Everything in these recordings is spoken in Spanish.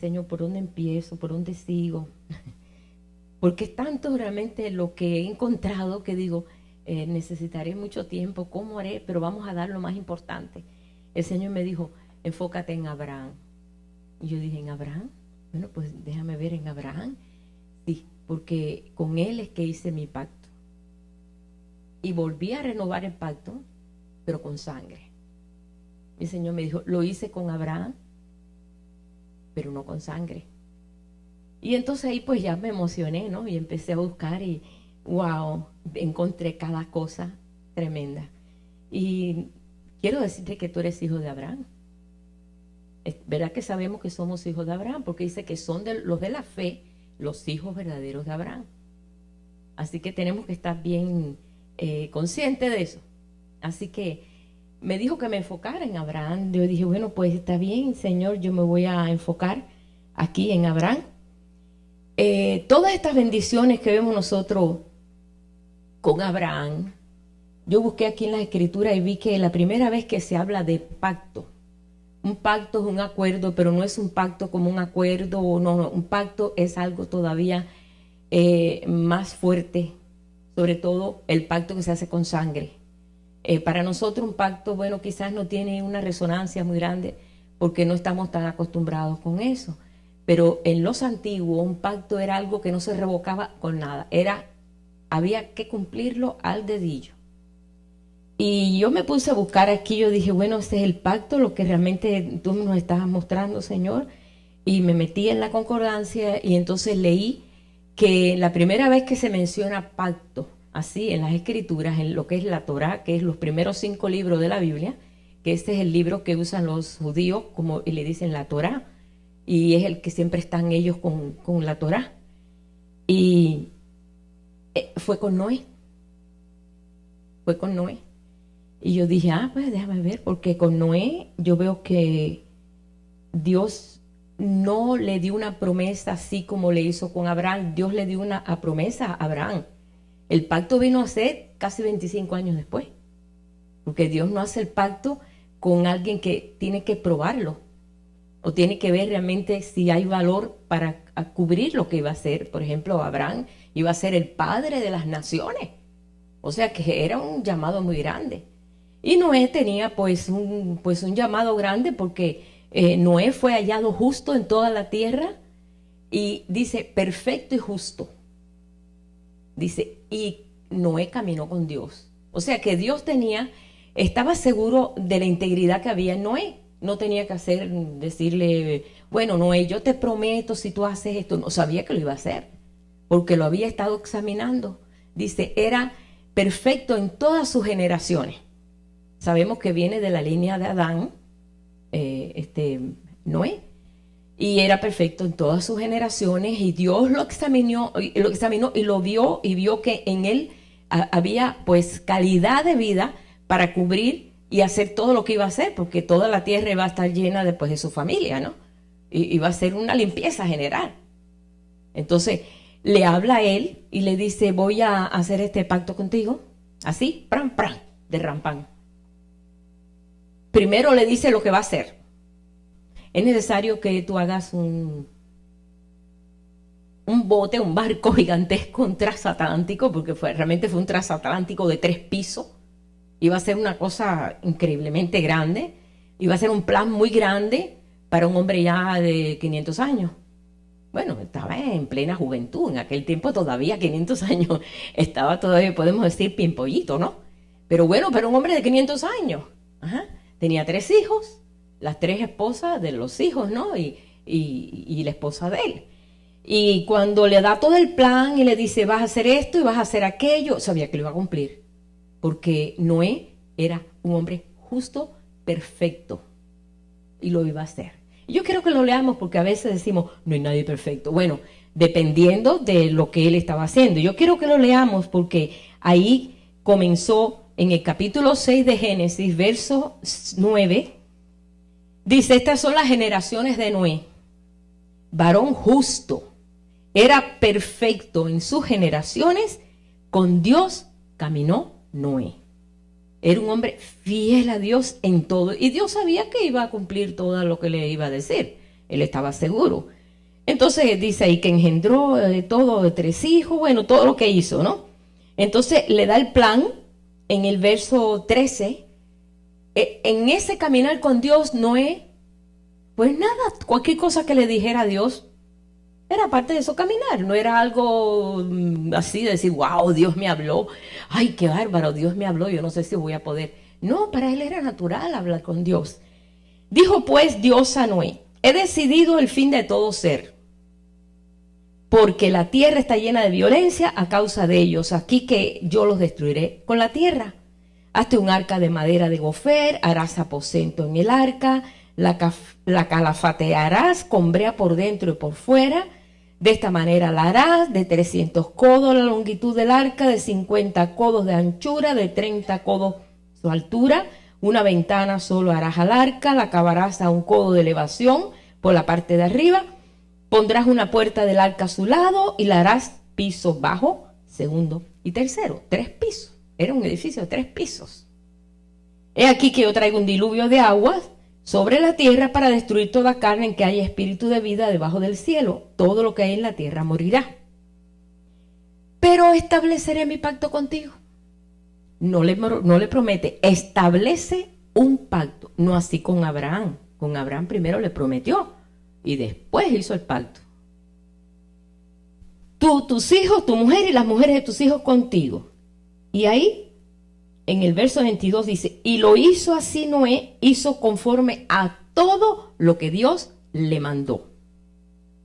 Señor, ¿por dónde empiezo? ¿Por dónde sigo? Porque es tanto realmente lo que he encontrado que digo, necesitaré mucho tiempo, ¿cómo haré? Pero vamos a dar lo más importante. El Señor me dijo, enfócate en Abraham. Y yo dije, ¿en Abraham? Bueno, pues déjame ver en Abraham. Sí, porque con él es que hice mi pacto. Y volví a renovar el pacto, pero con sangre. El Señor me dijo, lo hice con Abraham, pero no con sangre. Y entonces ahí pues ya me emocioné, ¿no? Y empecé a buscar y wow, encontré cada cosa tremenda. Y quiero decirte que tú eres hijo de Abraham. Es verdad que sabemos que somos hijos de Abraham, porque dice que son los de la fe, los hijos verdaderos de Abraham. Así que tenemos que estar bien conscientes de eso. Así que me dijo que me enfocara en Abraham. Yo dije, bueno, pues está bien, Señor, yo me voy a enfocar aquí en Abraham. Todas estas bendiciones que vemos nosotros con Abraham, yo busqué aquí en las escrituras y vi que la primera vez que se habla de pacto, un pacto es un acuerdo, pero no es un pacto como un acuerdo, no, un pacto es algo todavía más fuerte, sobre todo el pacto que se hace con sangre. Para nosotros un pacto, bueno, quizás no tiene una resonancia muy grande porque no estamos tan acostumbrados con eso. Pero en los antiguos un pacto era algo que no se revocaba con nada. Había que cumplirlo al dedillo. Y yo me puse a buscar aquí, yo dije, bueno, este es el pacto, lo que realmente tú nos estás mostrando, Señor. Y me metí en la concordancia y entonces leí que la primera vez que se menciona pacto, así en las escrituras, en lo que es la Torá, que es los primeros 5 libros de la Biblia, que este es el libro que usan los judíos, como le dicen la Torá, y es el que siempre están ellos con la Torá. Y fue con Noé. Fue con Noé. Y yo dije, pues déjame ver, porque con Noé yo veo que Dios no le dio una promesa así como le hizo con Abraham. Dios le dio una promesa a Abraham. El pacto vino a ser casi 25 años después. Porque Dios no hace el pacto con alguien que tiene que probarlo. O tiene que ver realmente si hay valor para cubrir lo que iba a ser. Por ejemplo, Abraham iba a ser el padre de las naciones. O sea que era un llamado muy grande. Y Noé tenía pues un llamado grande porque Noé fue hallado justo en toda la tierra. Y dice, perfecto y justo. Dice, y Noé caminó con Dios. O sea que Dios estaba seguro de la integridad que había en Noé. No tenía que decirle, bueno, Noé, yo te prometo si tú haces esto. No sabía que lo iba a hacer, porque lo había estado examinando. Dice, era perfecto en todas sus generaciones. Sabemos que viene de la línea de Adán, Noé, y era perfecto en todas sus generaciones, y Dios lo examinó y lo vio, y vio que en él había pues calidad de vida para cubrir y hacer todo lo que iba a hacer, porque toda la tierra iba a estar llena después de su familia, ¿no? Y iba a ser una limpieza general. Entonces le habla a él y le dice, voy a hacer este pacto contigo, así, pram, pram, de rampán. Primero le dice lo que va a hacer. Es necesario que tú hagas un bote, un barco gigantesco, un transatlántico, porque realmente fue un transatlántico de 3 pisos. Iba a ser una cosa increíblemente grande. Iba a ser un plan muy grande para un hombre ya de 500 años. Bueno, estaba en plena juventud. En aquel tiempo todavía 500 años. Estaba todavía, podemos decir, pimpollito, ¿no? Pero bueno, pero un hombre de 500 años. Ajá. Tenía 3 hijos, las 3 esposas de los hijos, ¿no? Y la esposa de él. Y cuando le da todo el plan y le dice, vas a hacer esto y vas a hacer aquello, sabía que lo iba a cumplir. Porque Noé era un hombre justo, perfecto. Y lo iba a hacer. Y yo quiero que lo leamos porque a veces decimos, no hay nadie perfecto. Bueno, dependiendo de lo que él estaba haciendo. Yo quiero que lo leamos porque ahí comenzó en el capítulo 6 de Génesis, verso 9. Dice, estas son las generaciones de Noé. Varón justo, era perfecto en sus generaciones, con Dios caminó Noé. Era un hombre fiel a Dios en todo. Y Dios sabía que iba a cumplir todo lo que le iba a decir. él estaba seguro. Entonces dice ahí que engendró todo de 3 hijos, bueno, todo lo que hizo, ¿no? Entonces le da el plan en el verso 13. En ese caminar con Dios, Noé, pues nada, cualquier cosa que le dijera a Dios, era parte de su caminar, no era algo así de decir, wow, Dios me habló, ay, qué bárbaro, Dios me habló, yo no sé si voy a poder. No, para él era natural hablar con Dios. Dijo pues Dios a Noé, he decidido el fin de todo ser, porque la tierra está llena de violencia a causa de ellos, aquí que yo los destruiré con la tierra. Hazte un arca de madera de gofer, harás aposento en el arca, la calafatearás con brea por dentro y por fuera. De esta manera la harás, de 300 codos la longitud del arca, de 50 codos de anchura, de 30 codos su altura. Una ventana solo harás al arca, la acabarás a 1 codo de elevación por la parte de arriba. Pondrás una puerta del arca a su lado y la harás piso bajo, segundo y tercero. 3 pisos. Era un edificio de 3 pisos. He aquí que yo traigo un diluvio de aguas sobre la tierra para destruir toda carne en que haya espíritu de vida debajo del cielo. Todo lo que hay en la tierra morirá. Pero estableceré mi pacto contigo. No le promete, establece un pacto. No así con Abraham. Con Abraham primero le prometió y después hizo el pacto. Tú, tus hijos, tu mujer y las mujeres de tus hijos contigo. Y ahí, en el verso 22 dice, y lo hizo así Noé, hizo conforme a todo lo que Dios le mandó.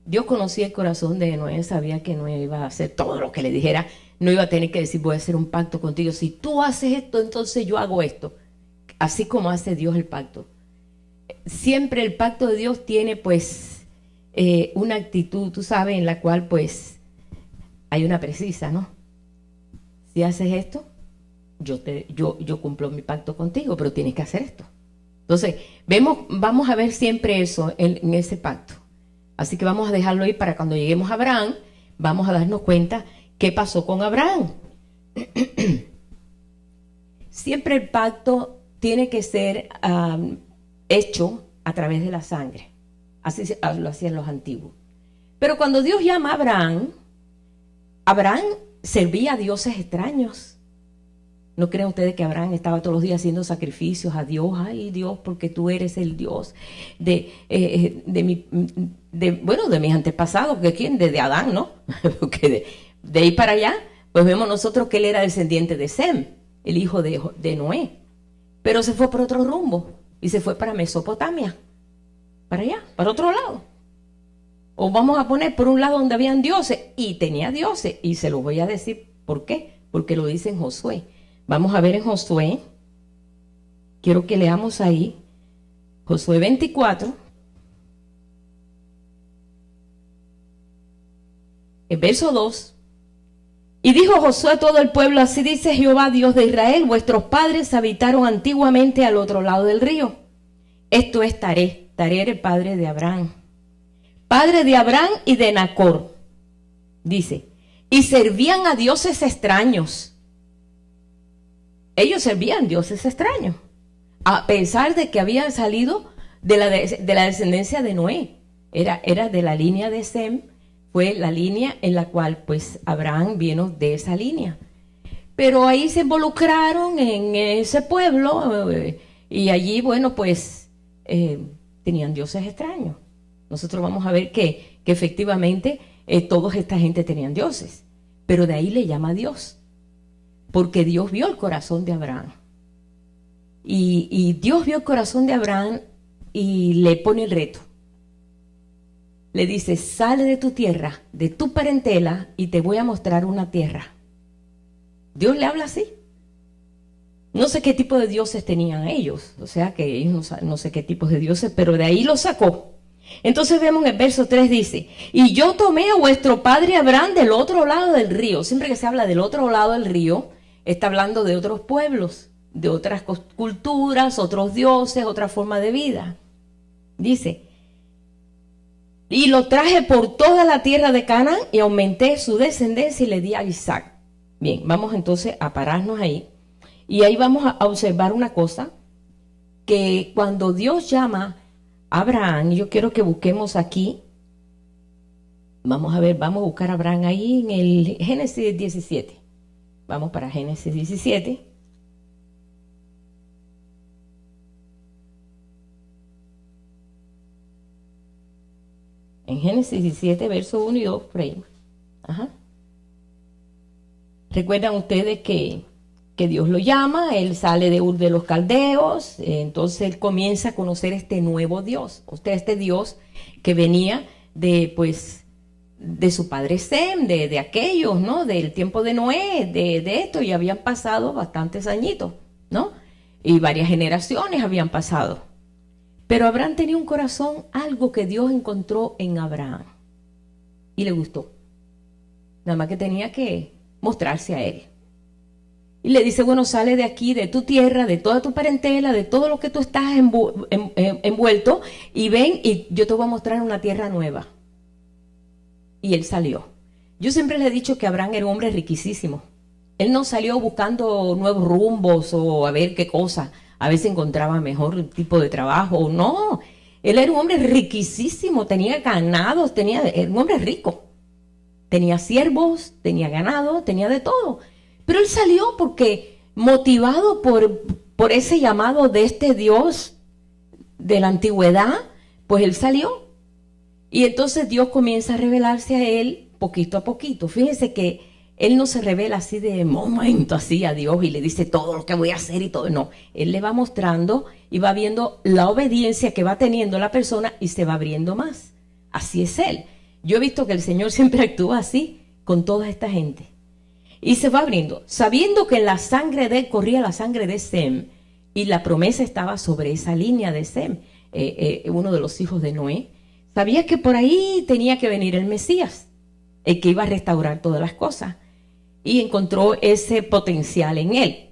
Dios conocía el corazón de Noé, sabía que Noé iba a hacer todo lo que le dijera, no iba a tener que decir, voy a hacer un pacto contigo, si tú haces esto, entonces yo hago esto, así como hace Dios el pacto. Siempre el pacto de Dios tiene pues una actitud, tú sabes, en la cual pues hay una precisa, ¿no? Si haces esto, yo cumplo mi pacto contigo, pero tienes que hacer esto. Entonces, vamos a ver siempre eso en ese pacto. Así que vamos a dejarlo ahí para cuando lleguemos a Abraham, vamos a darnos cuenta qué pasó con Abraham. Siempre el pacto tiene que ser hecho a través de la sangre. Así lo hacían los antiguos. Pero cuando Dios llama a Abraham, Abraham servía a dioses extraños. ¿No creen ustedes que Abraham estaba todos los días haciendo sacrificios a Dios? Ay, Dios, porque tú eres el Dios de mis antepasados, que quién, de Adán, ¿no? Porque de ahí para allá, pues vemos nosotros que él era descendiente de Sem, el hijo de Noé. Pero se fue por otro rumbo y se fue para Mesopotamia, para allá, para otro lado. O vamos a poner por un lado donde habían dioses, y tenía dioses, y se los voy a decir por qué, porque lo dice en Josué. Vamos a ver en Josué, quiero que leamos ahí, Josué 24, el verso 2. Y dijo Josué a todo el pueblo, así dice Jehová, Dios de Israel, vuestros padres habitaron antiguamente al otro lado del río. Esto es Taré. Taré era el padre de Abraham. Padre de Abraham y de Nacor. Dice, y servían a dioses extraños. Ellos servían dioses extraños, a pesar de que habían salido de la descendencia de Noé. Era de la línea de Sem, fue la línea en la cual pues Abraham vino de esa línea. Pero ahí se involucraron en ese pueblo y allí, bueno, pues tenían dioses extraños. Nosotros vamos a ver que efectivamente toda esta gente tenían dioses, pero de ahí le llama a Dios. Porque Dios vio el corazón de Abraham. Y Dios vio el corazón de Abraham y le pone el reto. Le dice, sale de tu tierra, de tu parentela, y te voy a mostrar una tierra. Dios le habla así. No sé qué tipo de dioses tenían ellos. O sea que ellos no sé qué tipos de dioses, pero de ahí lo sacó. Entonces vemos en el verso 3 dice, y yo tomé a vuestro padre Abraham del otro lado del río. Siempre que se habla del otro lado del río, está hablando de otros pueblos, de otras culturas, otros dioses, otra forma de vida. Dice, y lo traje por toda la tierra de Canaán y aumenté su descendencia y le di a Isaac. Bien, vamos entonces a pararnos ahí. Y ahí vamos a observar una cosa, que cuando Dios llama a Abraham, yo quiero que busquemos aquí. Vamos a ver, vamos a buscar a Abraham ahí en el Génesis 17. Vamos para Génesis 17. En Génesis 17, verso 1 y 2, por ahí. Ajá. Recuerdan ustedes que Dios lo llama, él sale de Ur de los Caldeos, entonces él comienza a conocer este nuevo Dios, este Dios que venía de, pues, de su padre Sem, de aquellos, ¿no? Del tiempo de Noé, de esto, y habían pasado bastantes añitos, ¿no? Y varias generaciones habían pasado. Pero Abraham tenía un corazón, algo que Dios encontró en Abraham, y le gustó. Nada más que tenía que mostrarse a él. Y le dice, bueno, sale de aquí, de tu tierra, de toda tu parentela, de todo lo que tú estás envuelto, y ven y yo te voy a mostrar una tierra nueva. Y él salió. Yo siempre le he dicho que Abraham era un hombre riquísimo. Él no salió buscando nuevos rumbos o a ver qué cosa, a ver si encontraba mejor tipo de trabajo. No, él era un hombre riquísimo, tenía ganados, era un hombre rico. Tenía siervos, tenía ganado, tenía de todo. Pero él salió porque, motivado por ese llamado de este Dios de la antigüedad, pues él salió. Y entonces Dios comienza a revelarse a él poquito a poquito. Fíjense que él no se revela así de momento así a Dios y le dice todo lo que voy a hacer y todo. No, él le va mostrando y va viendo la obediencia que va teniendo la persona y se va abriendo más. Así es él. Yo he visto que el Señor siempre actúa así con toda esta gente. Y se va abriendo, sabiendo que en la sangre de él corría la sangre de Sem, y la promesa estaba sobre esa línea de Sem, uno de los hijos de Noé. Sabía que por ahí tenía que venir el Mesías, el que iba a restaurar todas las cosas, y encontró ese potencial en él.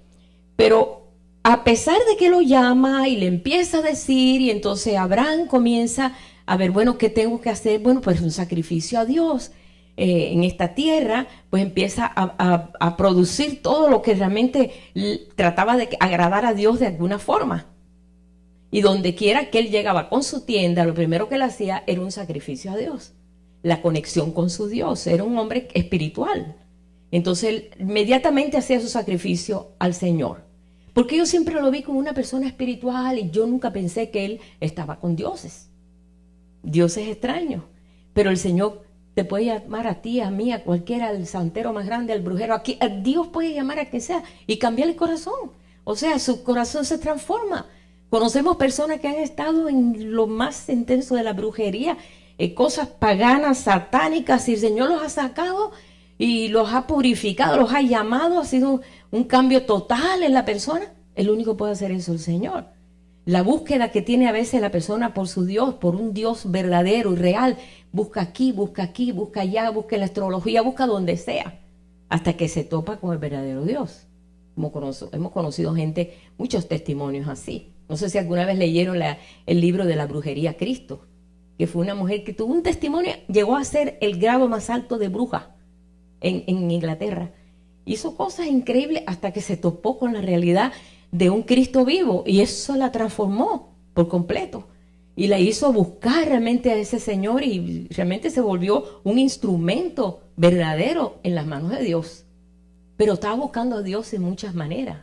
Pero a pesar de que lo llama y le empieza a decir, y entonces Abraham comienza a ver, bueno, ¿qué tengo que hacer? Bueno, pues un sacrificio a Dios. En esta tierra, pues empieza a producir todo lo que realmente trataba de agradar a Dios de alguna forma. Y donde quiera que él llegaba con su tienda, lo primero que él hacía era un sacrificio a Dios. La conexión con su Dios. Era un hombre espiritual. Entonces él inmediatamente hacía su sacrificio al Señor. Porque yo siempre lo vi como una persona espiritual y yo nunca pensé que él estaba con dioses. Dioses extraños. Pero el Señor te puede llamar a ti, a mí, a cualquiera, al santero más grande, al brujero. Aquí Dios puede llamar a quien sea y cambiar el corazón. O sea, su corazón se transforma. Conocemos personas que han estado en lo más intenso de la brujería, cosas paganas, satánicas, y el Señor los ha sacado y los ha purificado, los ha llamado, ha sido un cambio total en la persona. El único que puede hacer eso es el Señor. La búsqueda que tiene a veces la persona por su Dios, por un Dios verdadero y real, busca aquí, busca allá, busca en la astrología, busca donde sea, hasta que se topa con el verdadero Dios. Hemos conocido gente, muchos testimonios así. No sé si alguna vez leyeron el libro de la brujería Cristo, que fue una mujer que tuvo un testimonio, llegó a ser el grado más alto de bruja en Inglaterra. Hizo cosas increíbles hasta que se topó con la realidad de un Cristo vivo, y eso la transformó por completo y la hizo buscar realmente a ese Señor, y realmente se volvió un instrumento verdadero en las manos de Dios. Pero estaba buscando a Dios en muchas maneras.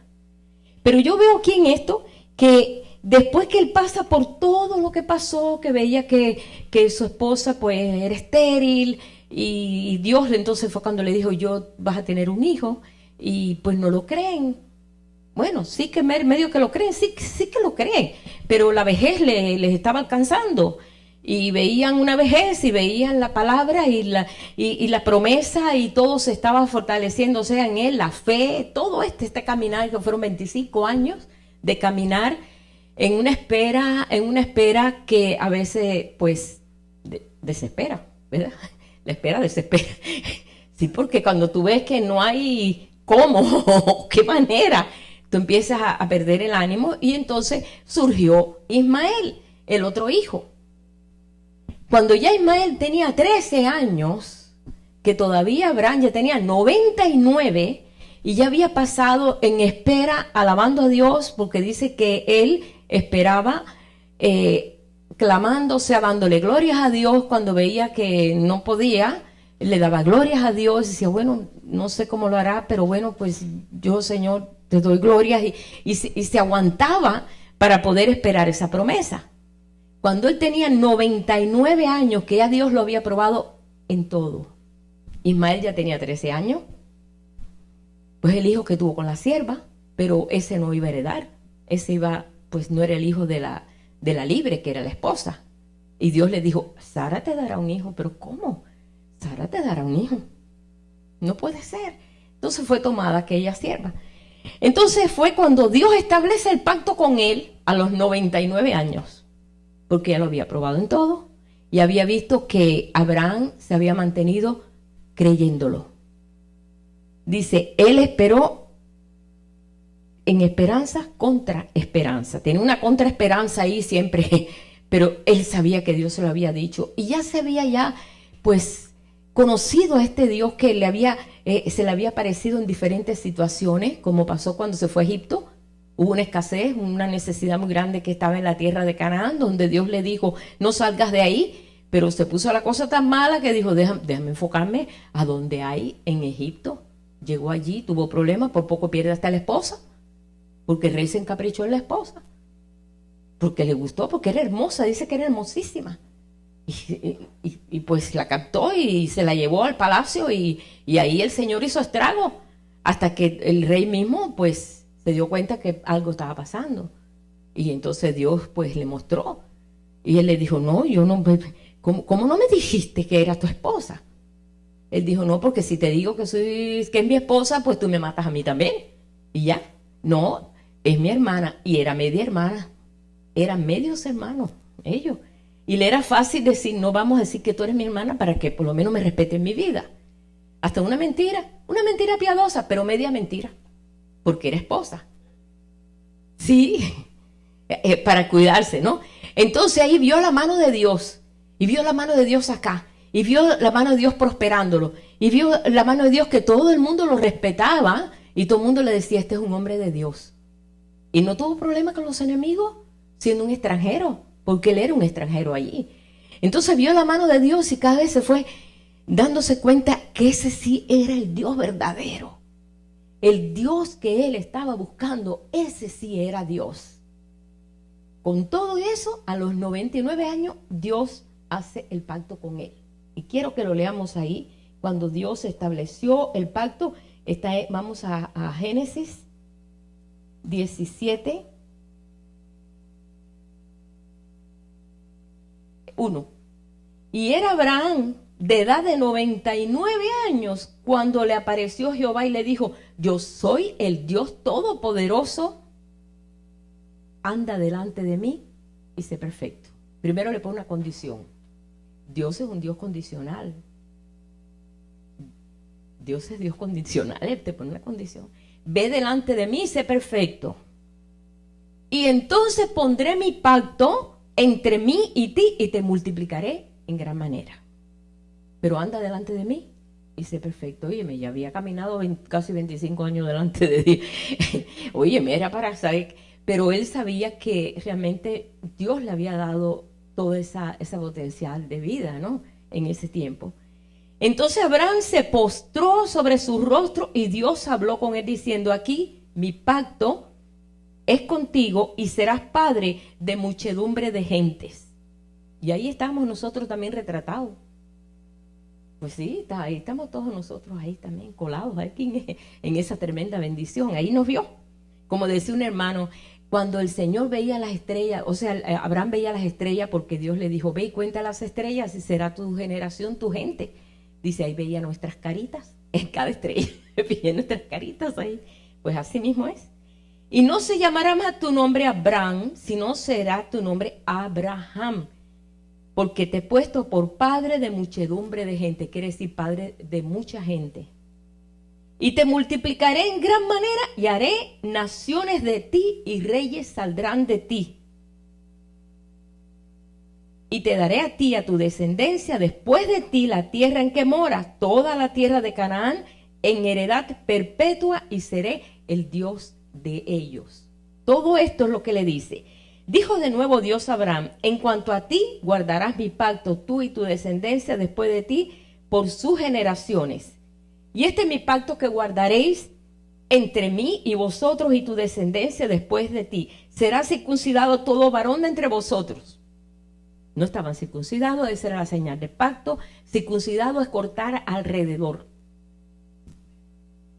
Pero yo veo aquí en esto que después que él pasa por todo lo que pasó, que veía que su esposa pues era estéril, y Dios entonces fue cuando le dijo, yo vas a tener un hijo, y pues no lo creen. Bueno, sí que medio que lo creen, sí que lo creen, pero la vejez les estaba alcanzando, y veían una vejez y veían la palabra y la promesa, y todo se estaba fortaleciéndose en él, la fe, todo este caminar, que fueron 25 años de caminar en una espera que a veces pues desespera, ¿verdad? La espera desespera. Sí, porque cuando tú ves que no hay cómo, qué manera, tú empiezas a perder el ánimo, y entonces surgió Ismael, el otro hijo. Cuando ya Ismael tenía 13 años, que todavía Abraham ya tenía 99, y ya había pasado en espera, alabando a Dios, porque dice que él esperaba clamando, o sea, dándole glorias a Dios cuando veía que no podía, le daba glorias a Dios y decía, bueno, no sé cómo lo hará, pero bueno, pues yo, Señor, te doy glorias y se aguantaba para poder esperar esa promesa. Cuando él tenía 99 años, que ya Dios lo había probado en todo. Ismael ya tenía 13 años, pues el hijo que tuvo con la sierva, pero ese no iba a heredar, ese iba, pues no era el hijo de la libre, que era la esposa. Y Dios le dijo, Sara te dará un hijo, pero ¿cómo? Sara te dará un hijo. No puede ser. Entonces fue tomada aquella sierva. Entonces fue cuando Dios establece el pacto con él a los 99 años, porque ya lo había probado en todo y había visto que Abraham se había mantenido creyéndolo. Dice, él esperó en esperanza contra esperanza. Tenía una contraesperanza ahí siempre, pero él sabía que Dios se lo había dicho y ya se había pues conocido a este Dios que se le había aparecido en diferentes situaciones, como pasó cuando se fue a Egipto. Hubo una escasez, una necesidad muy grande que estaba en la tierra de Canaán, donde Dios le dijo, no salgas de ahí, pero se puso la cosa tan mala que dijo, déjame enfocarme a donde hay en Egipto. Llegó allí, tuvo problemas, por poco pierde hasta la esposa, porque el rey se encaprichó en la esposa, porque le gustó, porque era hermosa, dice que era hermosísima. Y pues la captó y se la llevó al palacio y ahí el Señor hizo estrago hasta que el rey mismo pues se dio cuenta que algo estaba pasando y entonces Dios pues le mostró y él le dijo, no, yo no, ¿cómo no me dijiste que era tu esposa? Él dijo, no, porque si te digo que es mi esposa, pues tú me matas a mí también. Y ya, no, es mi hermana y era media hermana, eran medios hermanos ellos. Y le era fácil decir, no vamos a decir que tú eres mi hermana para que por lo menos me respete en mi vida. Hasta una mentira piadosa, pero media mentira, porque era esposa. Sí, para cuidarse, ¿no? Entonces ahí vio la mano de Dios, y vio la mano de Dios acá, y vio la mano de Dios prosperándolo, y vio la mano de Dios que todo el mundo lo respetaba, y todo el mundo le decía, este es un hombre de Dios. Y no tuvo problema con los enemigos, siendo un extranjero, porque él era un extranjero allí. Entonces vio la mano de Dios y cada vez se fue dándose cuenta que ese sí era el Dios verdadero. El Dios que él estaba buscando, ese sí era Dios. Con todo eso, a los 99 años, Dios hace el pacto con él. Y quiero que lo leamos ahí. Cuando Dios estableció el pacto, vamos a Génesis 17. 1. Y era Abraham de edad de 99 años cuando le apareció Jehová y le dijo, yo soy el Dios Todopoderoso, anda delante de mí y sé perfecto. Primero le pone una condición. Dios es un Dios condicional. Dios es Dios condicional, Él te pone una condición. Ve delante de mí y sé perfecto. Y entonces pondré mi pacto entre mí y ti y te multiplicaré en gran manera. Pero anda delante de mí y sé perfecto. Óyeme, ya había caminado casi 25 años delante de Dios. Óyeme, era para saber. Pero él sabía que realmente Dios le había dado todo ese potencial de vida, ¿no? En ese tiempo. Entonces Abraham se postró sobre su rostro y Dios habló con él diciendo, aquí mi pacto es contigo y serás padre de muchedumbre de gentes. Y ahí estamos nosotros también retratados. Pues sí, ahí estamos todos nosotros ahí también colados aquí en esa tremenda bendición. Ahí nos vio. Como decía un hermano, cuando el Señor veía las estrellas, o sea, Abraham veía las estrellas porque Dios le dijo, ve y cuenta las estrellas y será tu generación, tu gente. Dice, ahí veía nuestras caritas en cada estrella. Veía nuestras caritas ahí. Pues así mismo es. Y no se llamará más tu nombre Abraham, sino será tu nombre Abraham. Porque te he puesto por padre de muchedumbre de gente. Quiere decir padre de mucha gente. Y te multiplicaré en gran manera y haré naciones de ti y reyes saldrán de ti. Y te daré a ti y a tu descendencia después de ti la tierra en que moras, toda la tierra de Canaán, en heredad perpetua y seré el Dios de ellos. Todo esto es lo que le dice. Dijo de nuevo Dios a Abraham: en cuanto a ti, guardarás mi pacto, tú y tu descendencia después de ti, por sus generaciones. Y este es mi pacto que guardaréis entre mí y vosotros y tu descendencia después de ti. Será circuncidado todo varón de entre vosotros. No estaban circuncidados, esa era la señal del pacto. Circuncidado es cortar alrededor.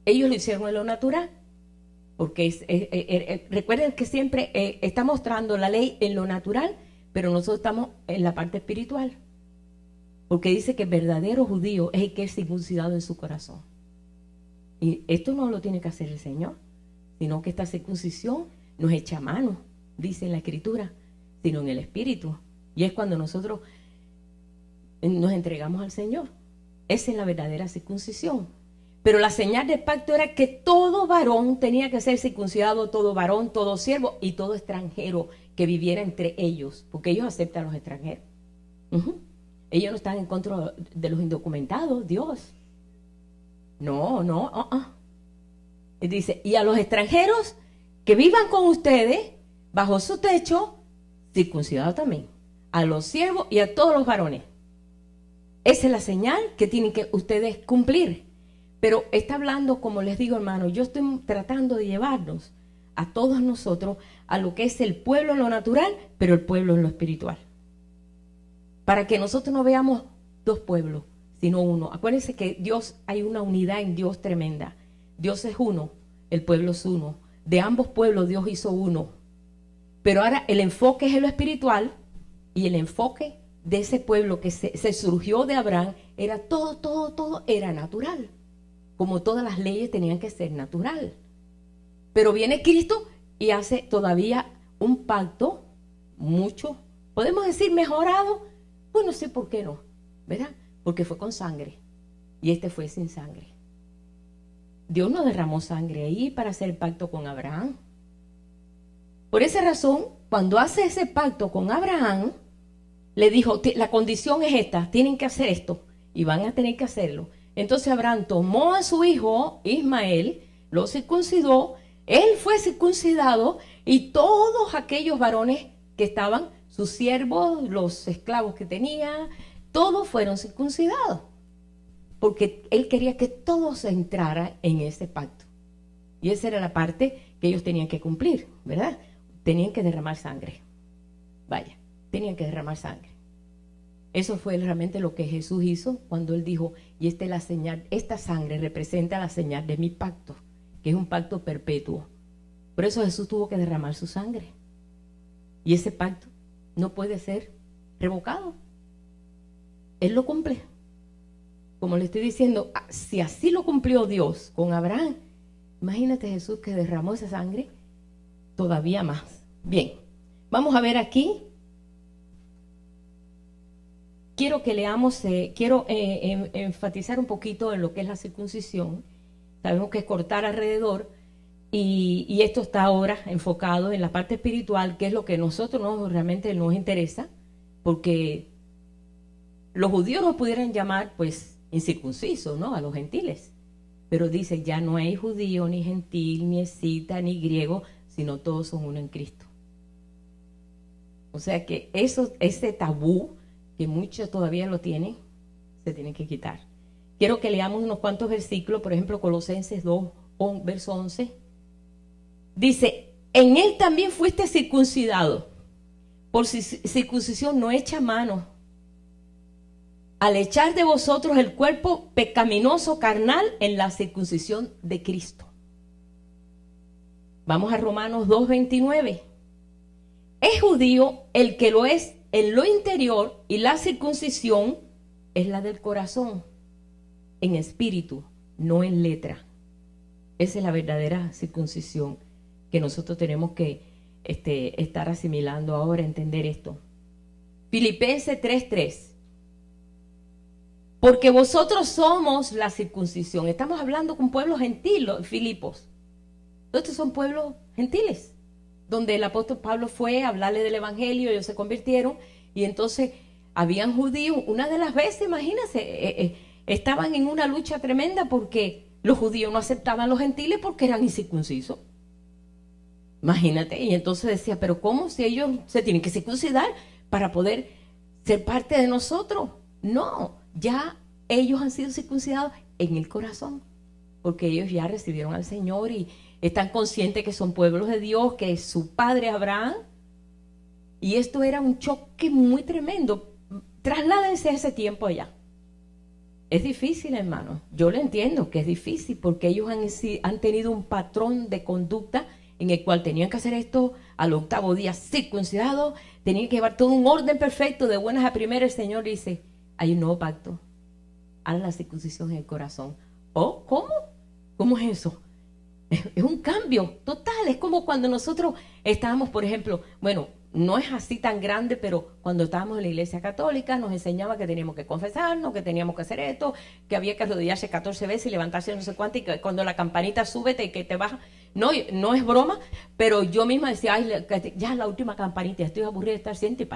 Ellos lo hicieron en lo natural. Porque recuerden que siempre está mostrando la ley en lo natural, pero nosotros estamos en la parte espiritual. Porque dice que el verdadero judío es el que es circuncidado en su corazón. Y esto no lo tiene que hacer el Señor, sino que esta circuncisión no es hecha a mano, dice en la Escritura, sino en el Espíritu. Y es cuando nosotros nos entregamos al Señor. Esa es la verdadera circuncisión. Pero la señal del pacto era que todo varón tenía que ser circuncidado, todo varón, todo siervo y todo extranjero que viviera entre ellos, porque ellos aceptan a los extranjeros. Ellos no están en contra de los indocumentados, Dios. No. Dice, y a los extranjeros que vivan con ustedes, bajo su techo, circuncidados también. A los siervos y a todos los varones. Esa es la señal que tienen que ustedes cumplir. Pero está hablando, como les digo, hermano, yo estoy tratando de llevarnos a todos nosotros a lo que es el pueblo en lo natural, pero el pueblo en lo espiritual. Para que nosotros no veamos dos pueblos, sino uno. Acuérdense que Dios, hay una unidad en Dios tremenda. Dios es uno, el pueblo es uno. De ambos pueblos Dios hizo uno. Pero ahora el enfoque es en lo espiritual, y el enfoque de ese pueblo que se surgió de Abraham era todo era natural. Como todas las leyes tenían que ser natural. Pero viene Cristo y hace todavía un pacto mucho, podemos decir mejorado. Pues no sé por qué no, ¿verdad? Porque fue con sangre y este fue sin sangre. Dios no derramó sangre ahí para hacer el pacto con Abraham. Por esa razón, cuando hace ese pacto con Abraham, le dijo, la condición es esta, tienen que hacer esto y van a tener que hacerlo. Entonces Abraham tomó a su hijo Ismael, lo circuncidó, él fue circuncidado y todos aquellos varones que estaban, sus siervos, los esclavos que tenía, todos fueron circuncidados. Porque él quería que todos entraran en ese pacto. Y esa era la parte que ellos tenían que cumplir, ¿verdad? Tenían que derramar sangre. Vaya, tenían que derramar sangre. Eso fue realmente lo que Jesús hizo cuando él dijo, y esta es la señal, esta sangre representa la señal de mi pacto, que es un pacto perpetuo. Por eso Jesús tuvo que derramar su sangre. Y ese pacto no puede ser revocado. Él lo cumple. Como le estoy diciendo, si así lo cumplió Dios con Abraham, imagínate Jesús que derramó esa sangre todavía más. Bien, vamos a ver aquí. Quiero que leamos, quiero enfatizar un poquito en lo que es la circuncisión. Sabemos que es cortar alrededor y esto está ahora enfocado en la parte espiritual, que es lo que a nosotros realmente nos interesa, porque los judíos nos pudieran llamar pues incircuncisos, ¿no? A los gentiles. Pero dice, ya no hay judío, ni gentil, ni escita, ni griego, sino todos son uno en Cristo. O sea que ese tabú que muchos todavía lo tienen, se tiene que quitar. Quiero que leamos unos cuantos versículos, por ejemplo, Colosenses 2, verso 11. Dice, en él también fuiste circuncidado, por circuncisión no hecha a mano, al echar de vosotros el cuerpo pecaminoso carnal en la circuncisión de Cristo. Vamos a Romanos 2:29. Es judío el que lo es en lo interior y la circuncisión es la del corazón, en espíritu, no en letra. Esa es la verdadera circuncisión que nosotros tenemos que estar asimilando ahora, entender esto. Filipenses 3:3. Porque vosotros somos la circuncisión. Estamos hablando con pueblos gentiles, Filipos. Estos son pueblos gentiles, donde el apóstol Pablo fue a hablarle del evangelio, ellos se convirtieron, y entonces habían judíos. Una de las veces, imagínense, estaban en una lucha tremenda porque los judíos no aceptaban a los gentiles porque eran incircuncisos. Imagínate. Y entonces decía, pero ¿cómo si ellos se tienen que circuncidar para poder ser parte de nosotros? No, ya ellos han sido circuncidados en el corazón, porque ellos ya recibieron al Señor y están conscientes que son pueblos de Dios, que es su padre Abraham. Y esto era un choque muy tremendo. Trasládense a ese tiempo allá. Es difícil, hermano. Yo lo entiendo que es difícil porque ellos han tenido un patrón de conducta en el cual tenían que hacer esto al octavo día circuncidado, tenían que llevar todo un orden perfecto de buenas a primeras. El Señor dice, hay un nuevo pacto. Haz la circuncisión en el corazón. ¿Oh? ¿Cómo? ¿Cómo es eso? Es un cambio total. Es como cuando nosotros estábamos, por ejemplo, bueno, no es así tan grande, pero cuando estábamos en la iglesia católica nos enseñaba que teníamos que confesarnos, que teníamos que hacer esto, que había que arrodillarse 14 veces y levantarse no sé cuánto, y que cuando la campanita sube que te baja. No, no es broma, pero yo misma decía, ay, ya la última campanita, estoy aburrida de estar, siente,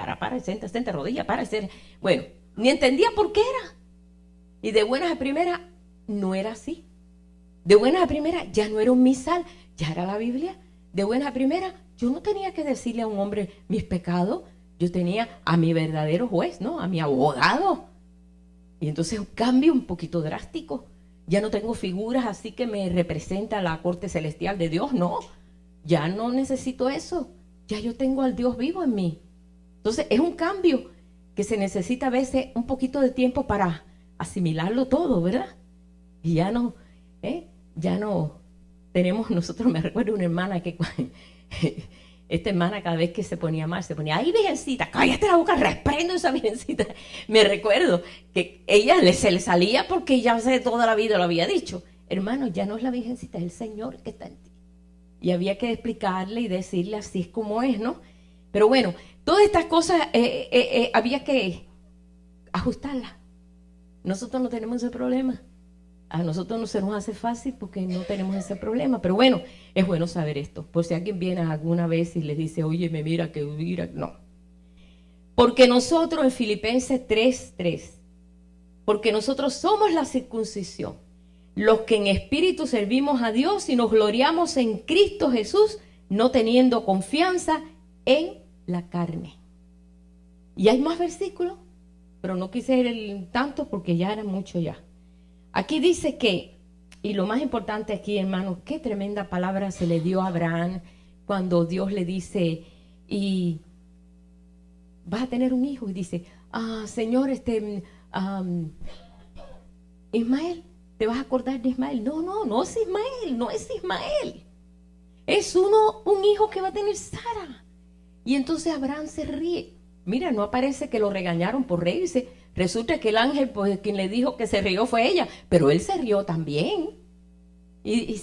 siente, rodilla, hacer. Bueno, ni entendía por qué era. Y de buenas a primeras no era así. De buenas a primeras ya no era un misal, ya era la Biblia. De buenas a primeras yo no tenía que decirle a un hombre mis pecados, yo tenía a mi verdadero juez, ¿no? A mi abogado. Y entonces un cambio un poquito drástico. Ya no tengo figuras así que me representa la corte celestial de Dios, no. Ya no necesito eso. Ya yo tengo al Dios vivo en mí. Entonces es un cambio que se necesita a veces un poquito de tiempo para asimilarlo todo, ¿verdad? Y ya no tenemos, nosotros, me recuerdo una hermana que esta hermana cada vez que se ponía mal, se ponía, ay, virgencita, cállate la boca, reprendo esa virgencita. Me recuerdo que ella se le salía porque ya hace toda la vida lo había dicho. Hermano, ya no es la virgencita, es el Señor que está en ti. Y había que explicarle y decirle así es como es, ¿no? Pero bueno, todas estas cosas había que ajustarlas. Nosotros no tenemos ese problema. A nosotros no se nos hace fácil porque no tenemos ese problema. Pero bueno, es bueno saber esto. Por si alguien viene alguna vez y les dice, oye, mira, que mira. No. Porque nosotros en Filipenses 3:3, porque nosotros somos la circuncisión, los que en espíritu servimos a Dios y nos gloriamos en Cristo Jesús, no teniendo confianza en la carne. Y hay más versículos, pero no quise ir tanto porque ya era mucho ya. Aquí dice que, y lo más importante aquí, hermano, qué tremenda palabra se le dio a Abraham cuando Dios le dice, y vas a tener un hijo, y dice, Señor, Ismael, ¿te vas a acordar de Ismael? No es Ismael, no es Ismael. Es un hijo que va a tener Sara. Y entonces Abraham se ríe. Mira, no aparece que lo regañaron por reírse. Resulta que el ángel, pues, quien le dijo que se rió fue ella, pero él se rió también. Y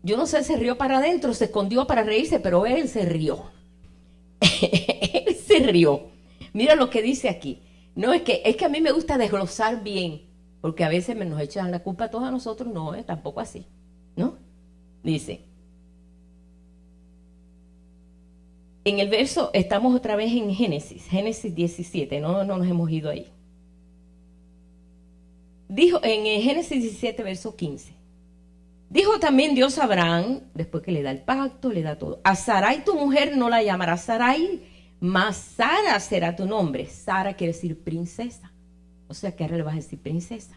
yo no sé, se rió para adentro, se escondió para reírse, pero él se rió. Él se rió. Mira lo que dice aquí. No, es que a mí me gusta desglosar bien, porque a veces nos echan la culpa a todos a nosotros. No, tampoco así, ¿no? Dice, en el verso, estamos otra vez en Génesis 17, no nos hemos ido ahí. Dijo en Génesis 17, verso 15. Dijo también Dios a Abraham, después que le da el pacto, le da todo. A Sarai tu mujer no la llamarás Sarai, mas Sara será tu nombre. Sara quiere decir princesa. O sea que ahora le vas a decir princesa.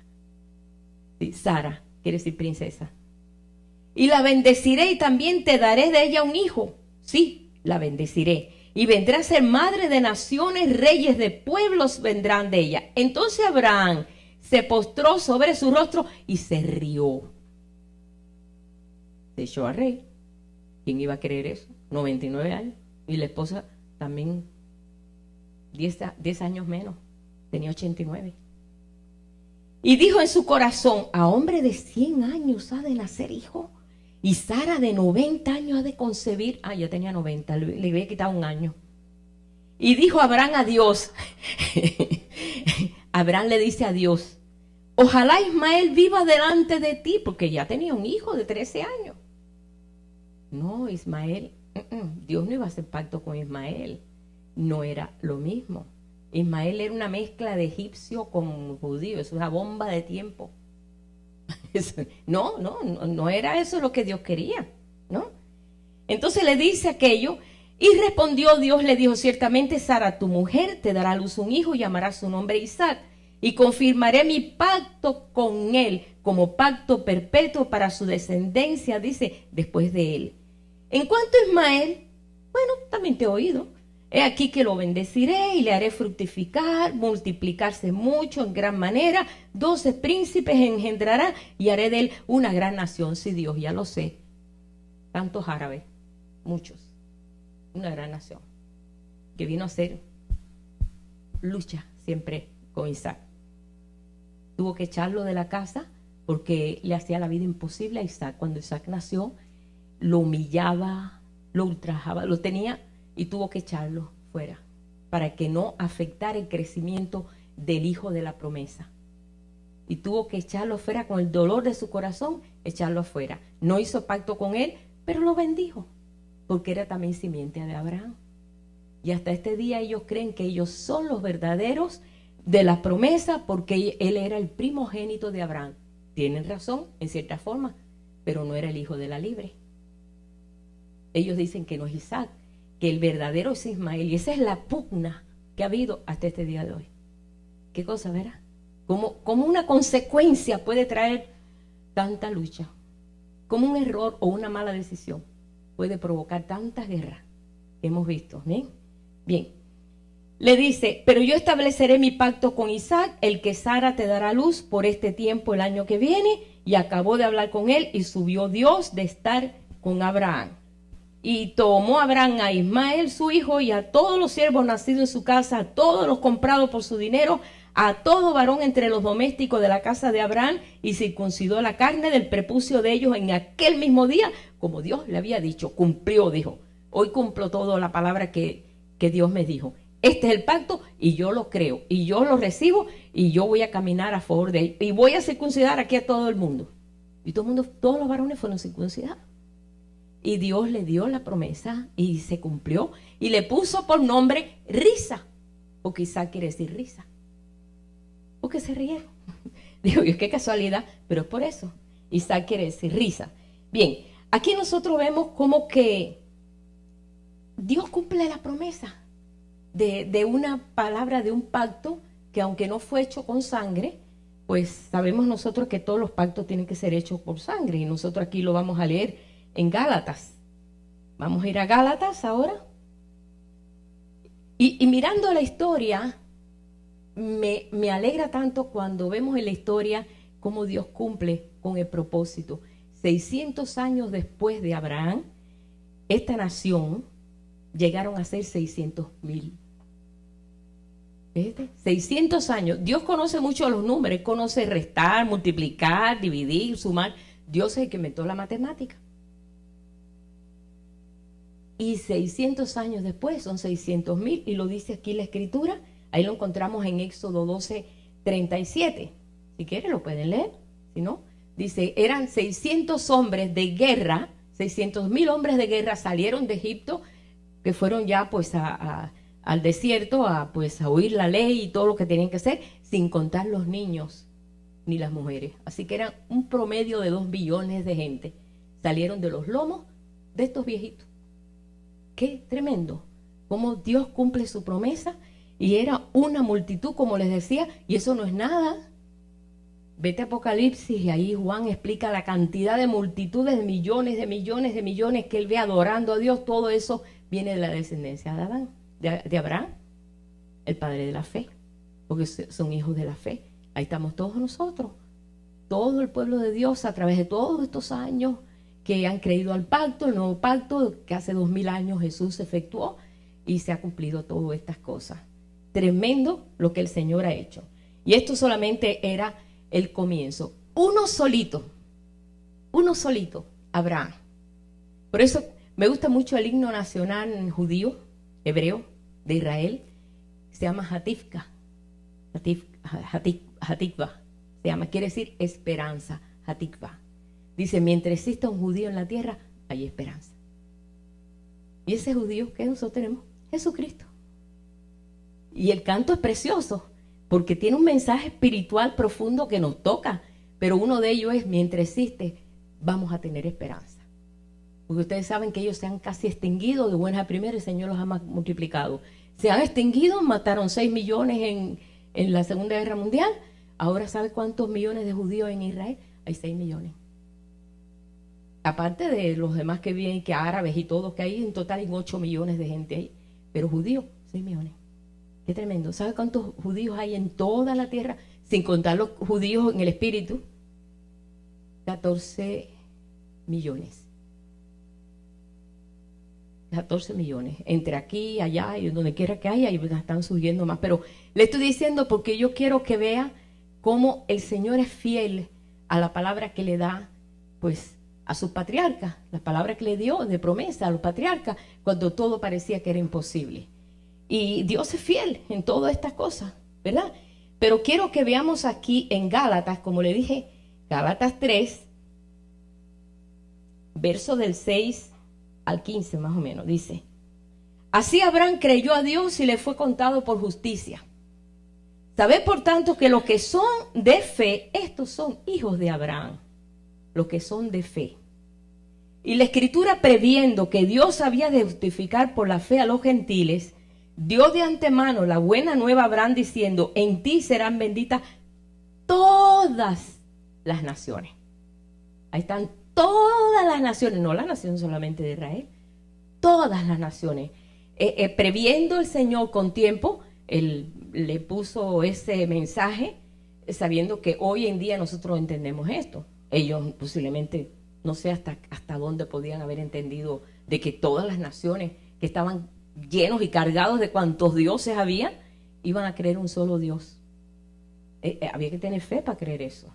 Sí, Sara quiere decir princesa. Y la bendeciré y también te daré de ella un hijo. Sí, la bendeciré. Y vendrá a ser madre de naciones, reyes de pueblos vendrán de ella. Entonces Abraham se postró sobre su rostro y se rió. Se echó a reír. ¿Quién iba a creer eso? 99 años. Y la esposa también 10 años menos. Tenía 89. Y dijo en su corazón, a hombre de 100 años ha de nacer hijo. Y Sara de 90 años ha de concebir. Ya tenía 90, le había quitado un año. Y dijo Abraham a Dios. Abraham le dice a Dios, ojalá Ismael viva delante de ti, porque ya tenía un hijo de 13 años. No, Ismael, Dios no iba a hacer pacto con Ismael. No era lo mismo. Ismael era una mezcla de egipcio con judío, es una bomba de tiempo. No era eso lo que Dios quería, ¿no? Entonces le dice aquello, y respondió Dios, le dijo, ciertamente Sara, tu mujer, te dará a luz un hijo y llamará su nombre Isaac, y confirmaré mi pacto con él como pacto perpetuo para su descendencia, dice, después de él. En cuanto a Ismael, bueno, también te he oído. He aquí que lo bendeciré y le haré fructificar, multiplicarse mucho en gran manera. 12 príncipes engendrará y haré de él una gran nación. Sí, Dios, ya lo sé. Tantos árabes, muchos. Una gran nación. Que vino a ser lucha siempre con Isaac. Tuvo que echarlo de la casa porque le hacía la vida imposible a Isaac. Cuando Isaac nació, lo humillaba, lo ultrajaba, lo tenía y tuvo que echarlo fuera para que no afectara el crecimiento del hijo de la promesa. Y tuvo que echarlo fuera con el dolor de su corazón, echarlo afuera. No hizo pacto con él, pero lo bendijo, porque era también simiente de Abraham. Y hasta este día ellos creen que ellos son los verdaderos de la promesa porque él era el primogénito de Abraham. Tienen razón, en cierta forma, pero no era el hijo de la libre. Ellos dicen que no es Isaac, que el verdadero es Ismael, y esa es la pugna que ha habido hasta este día de hoy. ¿Qué cosa, verá? Como una consecuencia puede traer tanta lucha, como un error o una mala decisión puede provocar tantas guerras que hemos visto. Bien, le dice, pero yo estableceré mi pacto con Isaac, el que Sara te dará luz por este tiempo el año que viene, y acabó de hablar con él, y subió Dios de estar con Abraham. Y tomó Abraham a Ismael su hijo y a todos los siervos nacidos en su casa, a todos los comprados por su dinero, a todo varón entre los domésticos de la casa de Abraham, y circuncidó la carne del prepucio de ellos en aquel mismo día, como Dios le había dicho. Cumplió, dijo, hoy cumplo toda la palabra que Dios me dijo. Este es el pacto y yo lo creo y yo lo recibo y yo voy a caminar a favor de él y voy a circuncidar aquí a todo el mundo. Y todo el mundo, todos los varones fueron circuncidados. Y Dios le dio la promesa y se cumplió. Y le puso por nombre Risa, porque Isaac quiere decir risa. Porque se rieron. Digo yo, qué casualidad, pero es por eso. Isaac quiere decir risa. Bien, aquí nosotros vemos como que Dios cumple la promesa de una palabra, de un pacto, que aunque no fue hecho con sangre, pues sabemos nosotros que todos los pactos tienen que ser hechos por sangre. Y nosotros aquí lo vamos a leer en Gálatas. Vamos a ir a Gálatas ahora. Y mirando la historia, me alegra tanto cuando vemos en la historia cómo Dios cumple con el propósito. 600 años después de Abraham, esta nación llegaron a ser 600,000. ¿Viste? 600 años. Dios conoce mucho los números, conoce restar, multiplicar, dividir, sumar. Dios es el que inventó la matemática. Y 600 años después son 600,000, y lo dice aquí la escritura. Ahí lo encontramos en Éxodo 12:37. Si quieren lo pueden leer. Si no, dice, eran 600 hombres de guerra, 600,000 hombres de guerra salieron de Egipto, que fueron ya pues al desierto a oír la ley y todo lo que tenían que hacer, sin contar los niños ni las mujeres. Así que eran un promedio de 2 billones de gente. Salieron de los lomos de estos viejitos. Qué tremendo, cómo Dios cumple su promesa, y era una multitud, como les decía, y eso no es nada. Vete a Apocalipsis y ahí Juan explica la cantidad de multitudes, de millones, de millones, de millones que él ve adorando a Dios. Todo eso viene de la descendencia de Adán, de Abraham, el padre de la fe, porque son hijos de la fe. Ahí estamos todos nosotros, todo el pueblo de Dios, a través de todos estos años que han creído al pacto, el nuevo pacto que hace 2000 años Jesús efectuó, y se ha cumplido todas estas cosas. Tremendo lo que el Señor ha hecho. Y esto solamente era el comienzo. Uno solito, Abraham. Por eso me gusta mucho el himno nacional judío, hebreo, de Israel. Se llama Hatikva. Hatikva. Se llama, quiere decir esperanza. Hatikva. Dice, mientras exista un judío en la tierra, hay esperanza. Y ese judío que nosotros tenemos, Jesucristo. Y el canto es precioso, porque tiene un mensaje espiritual profundo que nos toca. Pero uno de ellos es, mientras existe, vamos a tener esperanza. Porque ustedes saben que ellos se han casi extinguido de buenas a primeras, el Señor los ha multiplicado. Se han extinguido, mataron 6 millones en la Segunda Guerra Mundial. Ahora, ¿sabe cuántos millones de judíos en Israel? Hay 6 millones. Aparte de los demás que viven, que árabes y todos, que hay en total hay 8 millones de gente ahí. Pero judíos, 6 millones. Qué tremendo. ¿Sabe cuántos judíos hay en toda la tierra? Sin contar los judíos en el espíritu. 14 millones. 14 millones. Entre aquí, allá y donde quiera que haya, y están subiendo más. Pero le estoy diciendo porque yo quiero que vea cómo el Señor es fiel a la palabra que le da, pues, a sus patriarcas, la palabra que le dio de promesa a los patriarcas, cuando todo parecía que era imposible. Y Dios es fiel en todas estas cosas, ¿verdad? Pero quiero que veamos aquí en Gálatas, como le dije, Gálatas 3, verso del 6 al 15 más o menos, dice: así Abraham creyó a Dios y le fue contado por justicia. Sabed por tanto que los que son de fe, estos son hijos de Abraham, los que son de fe. Y la Escritura, previendo que Dios había de justificar por la fe a los gentiles, dio de antemano la buena nueva a Abraham, diciendo: en ti serán benditas todas las naciones. Ahí están todas las naciones, no la nación solamente de Israel, todas las naciones. Previendo el Señor con tiempo, Él le puso ese mensaje, sabiendo que hoy en día nosotros entendemos esto. Ellos posiblemente, no sé hasta dónde podían haber entendido de que todas las naciones que estaban llenos y cargados de cuantos dioses había, iban a creer un solo Dios. Había que tener fe para creer eso.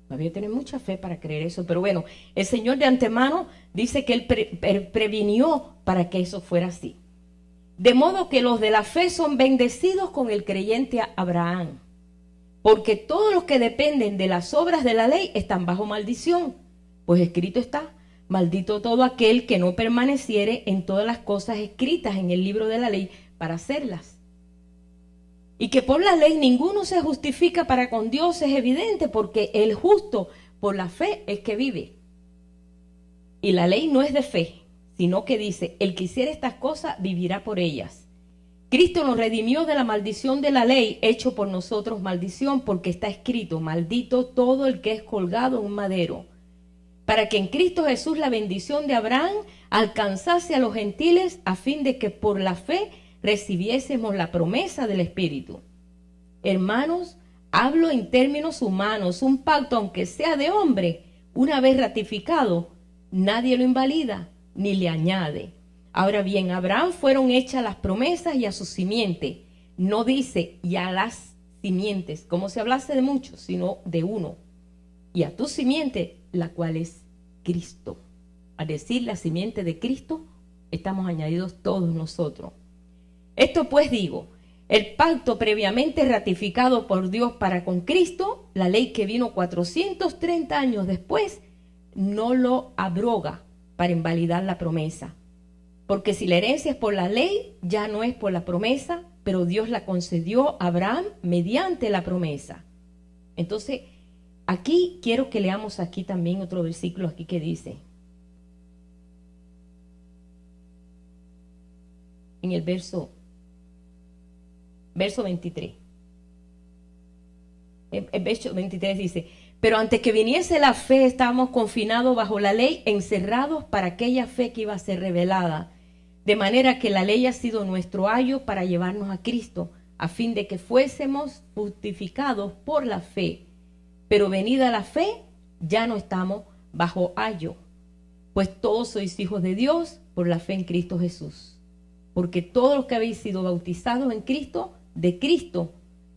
Había que tener mucha fe para creer eso. Pero bueno, el Señor de antemano dice que Él previnió para que eso fuera así. De modo que los de la fe son bendecidos con el creyente Abraham. Porque todos los que dependen de las obras de la ley están bajo maldición. Pues escrito está: maldito todo aquel que no permaneciere en todas las cosas escritas en el libro de la ley para hacerlas. Y que por la ley ninguno se justifica para con Dios es evidente, porque el justo por la fe es que vive. Y la ley no es de fe, sino que dice: el que hiciera estas cosas vivirá por ellas. Cristo nos redimió de la maldición de la ley, hecho por nosotros maldición, porque está escrito: maldito todo el que es colgado en un madero, para que en Cristo Jesús la bendición de Abraham alcanzase a los gentiles, a fin de que por la fe recibiésemos la promesa del Espíritu. Hermanos, hablo en términos humanos. Un pacto, aunque sea de hombre, una vez ratificado, nadie lo invalida ni le añade. Ahora bien, a Abraham fueron hechas las promesas y a su simiente. No dice y a las simientes, como si hablase de muchos, sino de uno. Y a tu simiente, la cual es Cristo. Al decir la simiente de Cristo, estamos añadidos todos nosotros. Esto pues digo: el pacto previamente ratificado por Dios para con Cristo, la ley que vino 430 años después, no lo abroga para invalidar la promesa. Porque si la herencia es por la ley, ya no es por la promesa, pero Dios la concedió a Abraham mediante la promesa. Entonces, aquí quiero que leamos aquí también otro versículo aquí que dice, en el verso 23. El verso 23 dice: pero antes que viniese la fe, estábamos confinados bajo la ley, encerrados para aquella fe que iba a ser revelada. De manera que la ley ha sido nuestro ayo para llevarnos a Cristo, a fin de que fuésemos justificados por la fe. Pero venida la fe, ya no estamos bajo ayo, pues todos sois hijos de Dios por la fe en Cristo Jesús. Porque todos los que habéis sido bautizados en Cristo, de Cristo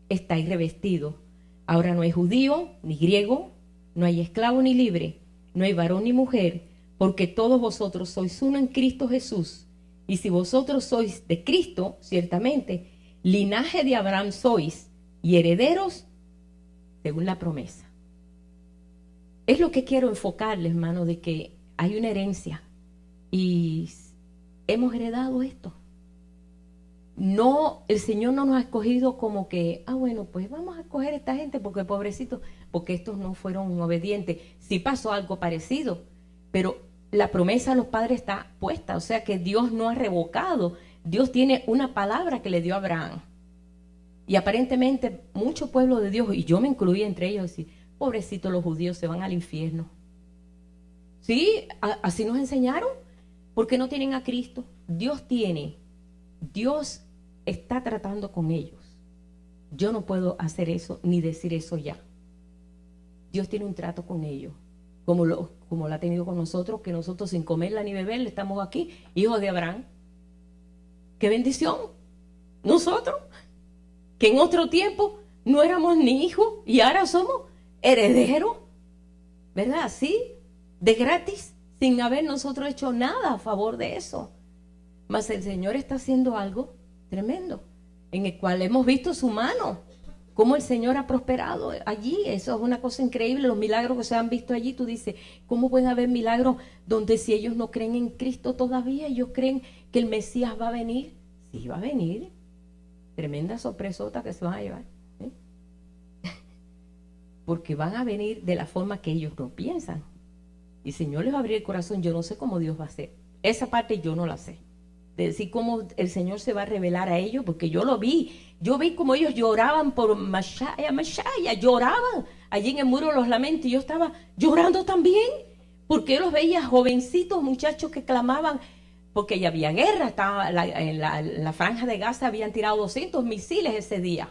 estáis revestidos. Ahora no hay judío ni griego, no hay esclavo ni libre, no hay varón ni mujer, porque todos vosotros sois uno en Cristo Jesús. Y si vosotros sois de Cristo, ciertamente, linaje de Abraham sois y herederos según la promesa. Es lo que quiero enfocarles, hermano, de que hay una herencia y hemos heredado esto. No, el Señor no nos ha escogido como que, bueno, pues vamos a escoger a esta gente porque pobrecito, porque estos no fueron obedientes. Sí pasó algo parecido, pero la promesa a los padres está puesta, o sea que Dios no ha revocado. Dios tiene una palabra que le dio a Abraham. Y aparentemente mucho pueblo de Dios, y yo me incluí entre ellos, decir, pobrecitos los judíos, se van al infierno. Sí, así nos enseñaron, porque no tienen a Cristo. Dios está tratando con ellos. Yo no puedo hacer eso ni decir eso ya. Dios tiene un trato con ellos, como lo ha tenido con nosotros, que nosotros sin comerla ni beberla estamos aquí, hijos de Abraham. ¡Qué bendición! Nosotros, que en otro tiempo no éramos ni hijos y ahora somos herederos, ¿verdad? Sí, de gratis, sin haber nosotros hecho nada a favor de eso. Mas el Señor está haciendo algo tremendo, en el cual hemos visto su mano, cómo el Señor ha prosperado allí. Eso es una cosa increíble, los milagros que se han visto allí. Tú dices, ¿cómo puede haber milagros donde si ellos no creen en Cristo todavía, ellos creen que el Mesías va a venir? Sí, va a venir. Tremenda sorpresota que se van a llevar, ¿eh? Porque van a venir de la forma que ellos no piensan. Y el Señor les va a abrir el corazón. Yo no sé cómo Dios va a hacer. Esa parte yo no la sé. De decir cómo el Señor se va a revelar a ellos, porque yo lo vi. Yo vi cómo ellos lloraban por Mashaya, lloraban allí en el muro de los lamentos. Y yo estaba llorando también, porque yo los veía jovencitos, muchachos que clamaban, porque ya había guerra. Estaba en la franja de Gaza habían tirado 200 misiles ese día.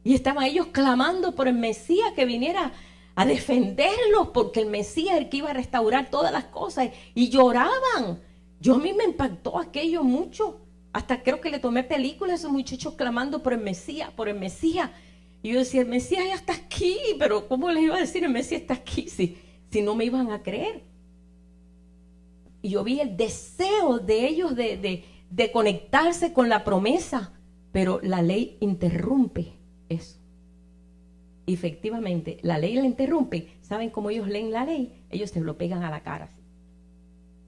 Y estaban ellos clamando por el Mesías que viniera a defenderlos, porque el Mesías es el que iba a restaurar todas las cosas. Y lloraban. Yo a mí me impactó aquello mucho. Hasta creo que le tomé película a esos muchachos clamando por el Mesías, por el Mesías. Y yo decía, el Mesías ya está aquí, pero ¿cómo les iba a decir el Mesías está aquí si no me iban a creer? Y yo vi el deseo de ellos de conectarse con la promesa, pero la ley interrumpe eso. Efectivamente, la ley la interrumpe. ¿Saben cómo ellos leen la ley? Ellos se lo pegan a la cara.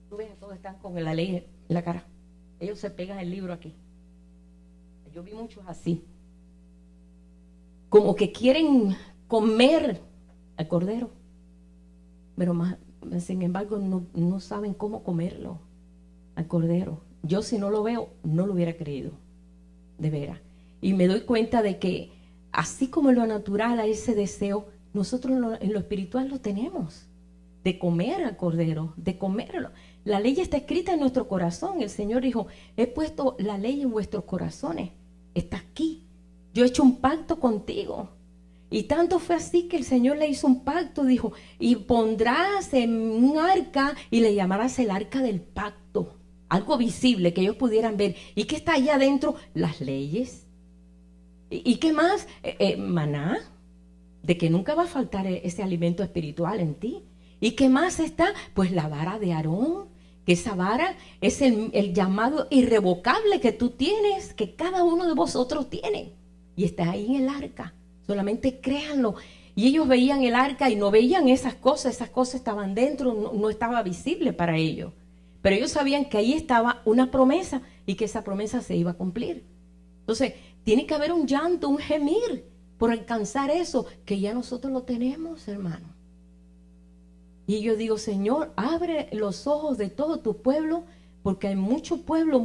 Tú ves, todos están con la ley en la cara. Ellos se pegan el libro aquí. Yo vi muchos así. Como que quieren comer al cordero. Pero más, sin embargo, no saben cómo comerlo al cordero. Yo si no lo veo, no lo hubiera creído. De veras. Y me doy cuenta de que así como en lo natural hay ese deseo, nosotros en lo espiritual lo tenemos. De comer al cordero, de comerlo. La ley está escrita en nuestro corazón. El Señor dijo, he puesto la ley en vuestros corazones. Está aquí. Yo he hecho un pacto contigo. Y tanto fue así que el Señor le hizo un pacto. Dijo, y pondrás en un arca y le llamarás el arca del pacto. Algo visible que ellos pudieran ver. ¿Y qué está allá adentro? Las leyes. ¿Y qué más? Maná. De que nunca va a faltar ese alimento espiritual en ti. ¿Y qué más está? Pues la vara de Aarón, que esa vara es el llamado irrevocable que tú tienes, que cada uno de vosotros tiene. Y está ahí en el arca. Solamente créanlo. Y ellos veían el arca y no veían esas cosas estaban dentro, no estaba visible para ellos. Pero ellos sabían que ahí estaba una promesa y que esa promesa se iba a cumplir. Entonces, tiene que haber un llanto, un gemir por alcanzar eso, que ya nosotros lo tenemos, hermano. Y yo digo, Señor, abre los ojos de todo tu pueblo, porque hay mucho pueblo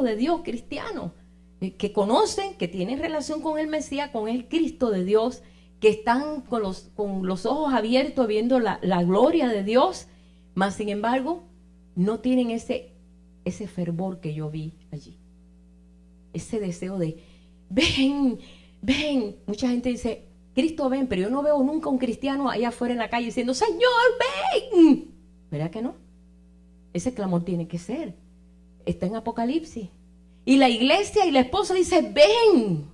de Dios cristiano, que conocen, que tienen relación con el Mesías, con el Cristo de Dios, que están con los ojos abiertos viendo la gloria de Dios, mas sin embargo, no tienen ese fervor que yo vi allí. Ese deseo de, ven. Mucha gente dice, Cristo ven, pero yo no veo nunca un cristiano allá afuera en la calle diciendo, Señor, ven. ¿Verdad que no? Ese clamor tiene que ser. Está en Apocalipsis. Y la iglesia y la esposa dicen, ven.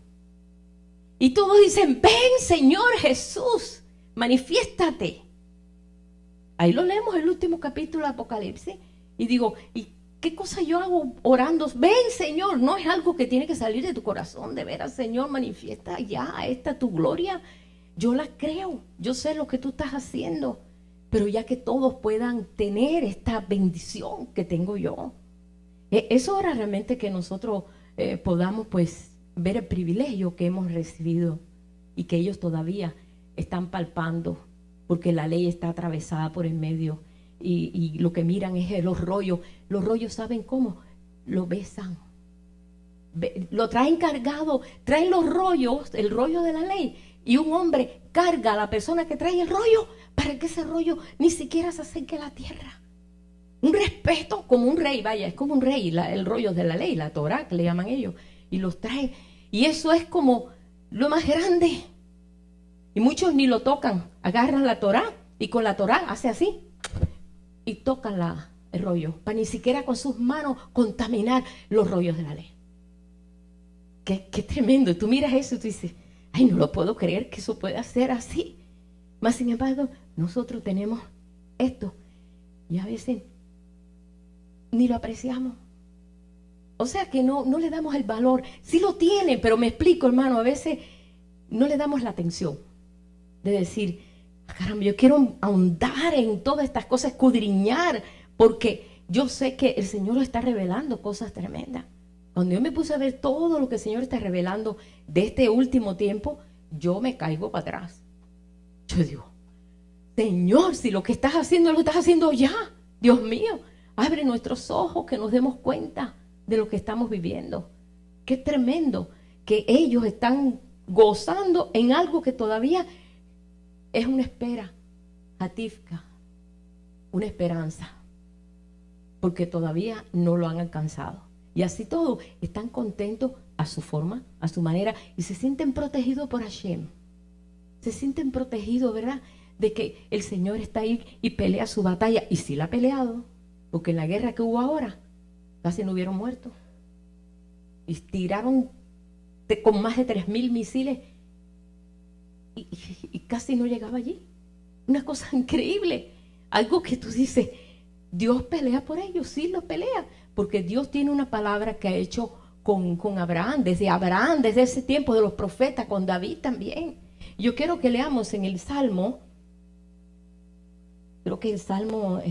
Y todos dicen, ven, Señor Jesús, manifiéstate. Ahí lo leemos el último capítulo de Apocalipsis. Y digo, ¿y qué cosa yo hago orando? Ven, Señor. No es algo que tiene que salir de tu corazón. De veras, Señor, manifiesta ya esta tu gloria. Yo la creo. Yo sé lo que tú estás haciendo. Pero ya que todos puedan tener esta bendición que tengo yo. Es hora realmente que nosotros podamos pues ver el privilegio que hemos recibido y que ellos todavía están palpando, porque la ley está atravesada por el medio. y lo que miran es los rollos. Los rollos, ¿saben cómo? Lo besan. Lo traen cargado, traen los rollos, el rollo de la ley, y un hombre carga a la persona que trae el rollo para que ese rollo ni siquiera se acerque a la tierra. Un respeto como un rey, vaya, es como un rey, el rollo de la ley, la Torá que le llaman ellos, y los traen. Y eso es como lo más grande. Y muchos ni lo tocan, agarran la Torá y con la Torá hace así y tocan el rollo, para ni siquiera con sus manos contaminar los rollos de la ley. Qué tremendo. Tú miras eso y tú dices, ay, no lo puedo creer que eso pueda ser así. Mas sin embargo, nosotros tenemos esto y a veces ni lo apreciamos. O sea que no le damos el valor. Sí lo tienen, pero me explico, hermano, a veces no le damos la atención de decir, caramba, yo quiero ahondar en todas estas cosas, escudriñar, porque yo sé que el Señor está revelando cosas tremendas. Cuando yo me puse a ver todo lo que el Señor está revelando de este último tiempo, yo me caigo para atrás. Yo digo, Señor, si lo que estás haciendo lo estás haciendo ya, Dios mío, abre nuestros ojos que nos demos cuenta de lo que estamos viviendo. Qué tremendo que ellos están gozando en algo que todavía es una espera, hatifka, una esperanza, porque todavía no lo han alcanzado. Y así todo, están contentos a su forma, a su manera, y se sienten protegidos por Hashem. Se sienten protegidos, ¿verdad? De que el Señor está ahí y pelea su batalla. Y sí la ha peleado, porque en la guerra que hubo ahora, casi no hubieron muertos. Y tiraron con más de 3,000 misiles y casi no llegaba allí. Una cosa increíble. Algo que tú dices, Dios pelea por ellos, sí los pelea. Porque Dios tiene una palabra que ha hecho con Abraham, desde ese tiempo de los profetas, con David también. Yo quiero que leamos en el Salmo, creo que el Salmo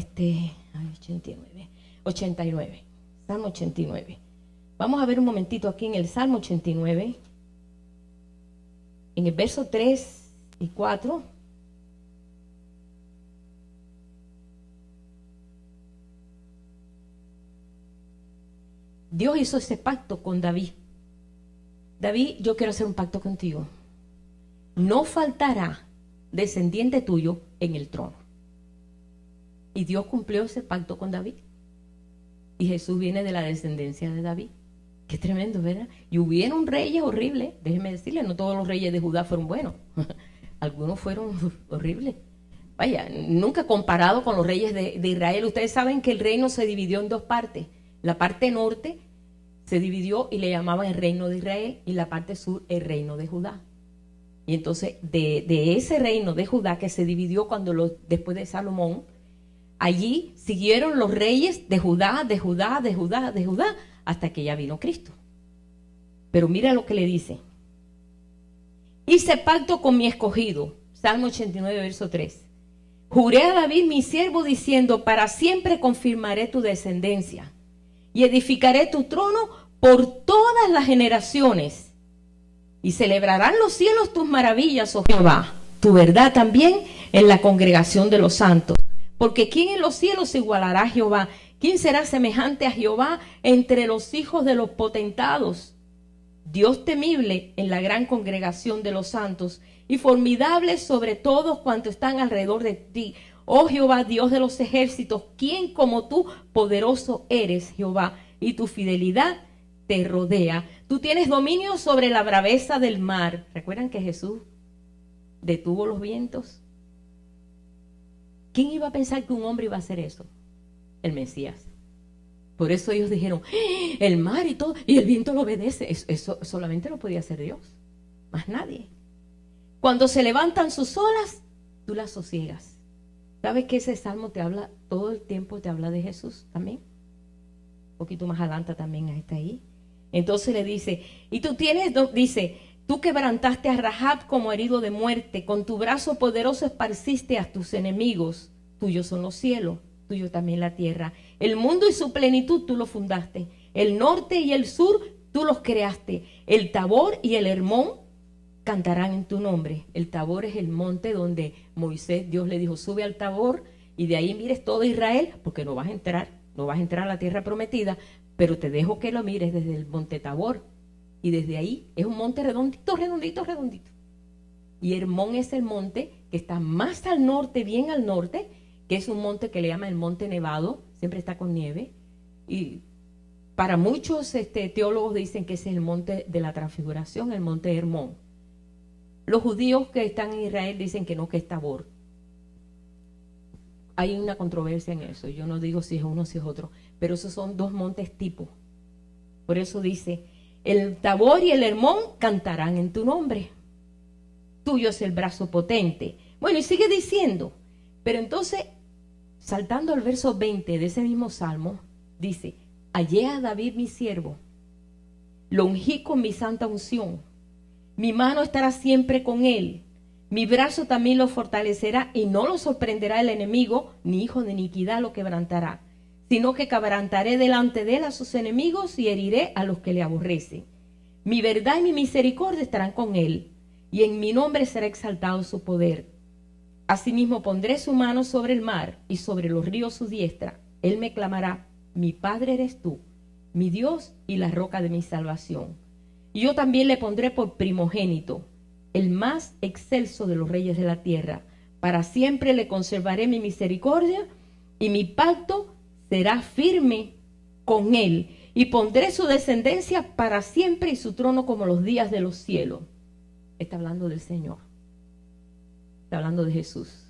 89, Salmo 89. Vamos a ver un momentito aquí en el Salmo 89, en el verso 3 y 4. Dios hizo ese pacto con David. David, yo quiero hacer un pacto contigo. No faltará descendiente tuyo en el trono. Y Dios cumplió ese pacto con David. Y Jesús viene de la descendencia de David. Qué tremendo, ¿verdad? Y hubieron reyes horribles. Déjenme decirles, no todos los reyes de Judá fueron buenos. Algunos fueron horribles. Vaya, nunca comparado con los reyes de Israel. Ustedes saben que el reino se dividió en dos partes. La parte norte se dividió y le llamaban el reino de Israel, y la parte sur el reino de Judá. Y entonces de ese reino de Judá que se dividió después de Salomón, allí siguieron los reyes de Judá, hasta que ya vino Cristo. Pero mira lo que le dice. Hice pacto con mi escogido, Salmo 89, verso 3. Juré a David mi siervo diciendo, para siempre confirmaré tu descendencia y edificaré tu trono por todas las generaciones. Y celebrarán los cielos tus maravillas, oh Jehová, tu verdad también en la congregación de los santos. Porque ¿quién en los cielos se igualará a Jehová? ¿Quién será semejante a Jehová entre los hijos de los potentados? Dios temible en la gran congregación de los santos y formidable sobre todos cuantos están alrededor de ti. Oh Jehová, Dios de los ejércitos, ¿quién como tú poderoso eres, Jehová? Y tu fidelidad te rodea. Tú tienes dominio sobre la braveza del mar. ¿Recuerdan que Jesús detuvo los vientos? ¿Quién iba a pensar que un hombre iba a hacer eso? El Mesías. Por eso ellos dijeron, el mar y todo, y el viento lo obedece. Eso solamente lo podía hacer Dios, más nadie. Cuando se levantan sus olas, tú las sosiegas. ¿Sabes que ese salmo te habla, todo el tiempo te habla de Jesús también? Un poquito más adelante también está ahí. Entonces le dice, y tú dice, tú quebrantaste a Rahab como herido de muerte, con tu brazo poderoso esparciste a tus enemigos. Tuyos son los cielos, tuyo también la tierra. El mundo y su plenitud tú lo fundaste. El norte y el sur tú los creaste. El Tabor y el Hermón cantarán en tu nombre. El Tabor es el monte donde Moisés, Dios le dijo, sube al Tabor y de ahí mires todo Israel, porque no vas a entrar a la tierra prometida, pero te dejo que lo mires desde el monte Tabor, y desde ahí es un monte redondito, redondito, redondito. Y Hermón es el monte que está más al norte, bien al norte, que es un monte que le llaman el monte nevado, siempre está con nieve, y para muchos teólogos dicen que ese es el monte de la transfiguración, el monte Hermón. Los judíos que están en Israel dicen que no, que es Tabor. Hay una controversia en eso, yo no digo si es uno o si es otro, pero esos son dos montes tipo. Por eso dice, el Tabor y el Hermón cantarán en tu nombre. Tuyo es el brazo potente. Bueno, y sigue diciendo, pero entonces, saltando al verso 20 de ese mismo salmo, dice, hallé a David mi siervo, lo ungí con mi santa unción, mi mano estará siempre con él, mi brazo también lo fortalecerá y no lo sorprenderá el enemigo, ni hijo de iniquidad lo quebrantará, sino que quebrantaré delante de él a sus enemigos y heriré a los que le aborrecen. Mi verdad y mi misericordia estarán con él, y en mi nombre será exaltado su poder. Asimismo pondré su mano sobre el mar y sobre los ríos su diestra. Él me clamará, mi Padre eres tú, mi Dios y la roca de mi salvación. Y yo también le pondré por primogénito, el más excelso de los reyes de la tierra. Para siempre le conservaré mi misericordia y mi pacto será firme con él. Y pondré su descendencia para siempre y su trono como los días de los cielos. Está hablando del Señor. Está hablando de Jesús.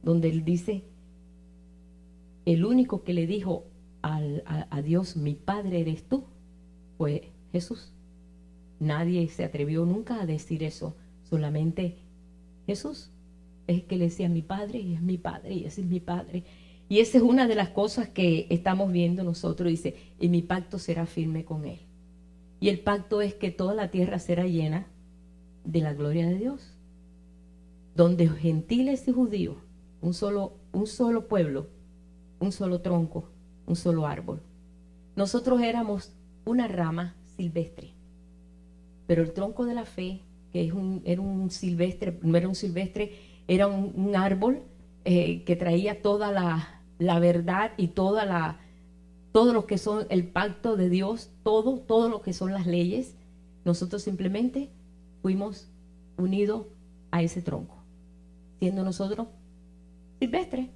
Donde él dice, el único que le dijo a Dios, mi Padre eres tú, fue Jesús. Nadie se atrevió nunca a decir eso, solamente Jesús. Es el que le decía, mi Padre, y es mi Padre, y ese es mi Padre. Y esa es una de las cosas que estamos viendo nosotros, dice, y mi pacto será firme con él. Y el pacto es que toda la tierra será llena de la gloria de Dios, donde gentiles y judíos, un solo pueblo, un solo tronco, un solo árbol. Nosotros éramos una rama silvestre, pero el tronco de la fe, que era un silvestre, no era un silvestre, era un árbol que traía toda la verdad y todo lo que son el pacto de Dios, todo lo que son las leyes. Nosotros simplemente fuimos unidos a ese tronco, siendo nosotros silvestres,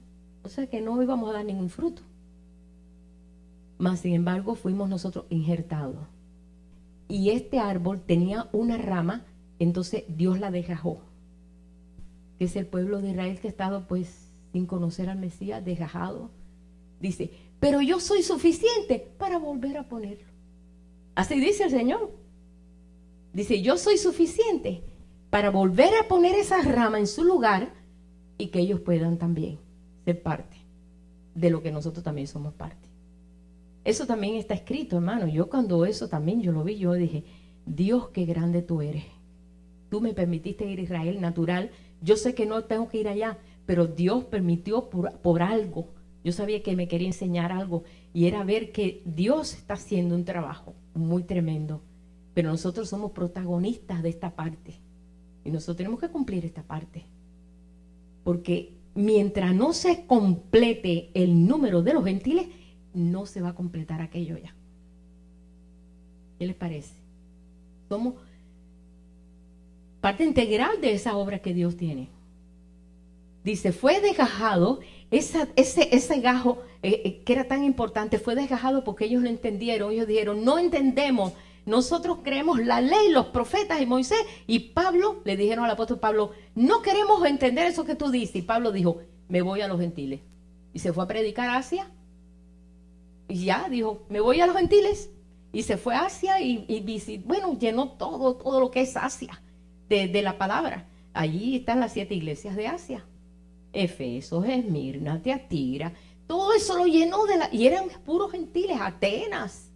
o sea que no íbamos a dar ningún fruto. Mas sin embargo fuimos nosotros injertados. Y este árbol tenía una rama, entonces Dios la desgajó. Que es el pueblo de Israel que ha estado pues sin conocer al Mesías, desgajado. Dice, pero yo soy suficiente para volver a ponerlo. Así dice el Señor. Dice, yo soy suficiente para volver a poner esa rama en su lugar y que ellos puedan también ser parte de lo que nosotros también somos parte. Eso también está escrito, hermano. Yo cuando eso también yo lo vi, yo dije, Dios, qué grande tú eres. Tú me permitiste ir a Israel natural. Yo sé que no tengo que ir allá, pero Dios permitió por algo. Yo sabía que me quería enseñar algo y era ver que Dios está haciendo un trabajo muy tremendo. Pero nosotros somos protagonistas de esta parte y nosotros tenemos que cumplir esta parte. Porque mientras no se complete el número de los gentiles, no se va a completar aquello ya. ¿Qué les parece? Somos parte integral de esa obra que Dios tiene. Dice, fue desgajado, ese gajo que era tan importante, fue desgajado porque ellos no entendieron. Ellos dijeron, no entendemos, nosotros creemos la ley, los profetas y Moisés. Y Pablo, le dijeron al apóstol Pablo, no queremos entender eso que tú dices. Y Pablo dijo, me voy a los gentiles. Y se fue a predicar a Asia. Y ya dijo, me voy a los gentiles. Y se fue a Asia y bueno, llenó todo lo que es Asia de la palabra. Allí están las 7 iglesias de Asia. Efeso, Esmirna, Tiatira, todo eso lo llenó y eran puros gentiles. Atenas,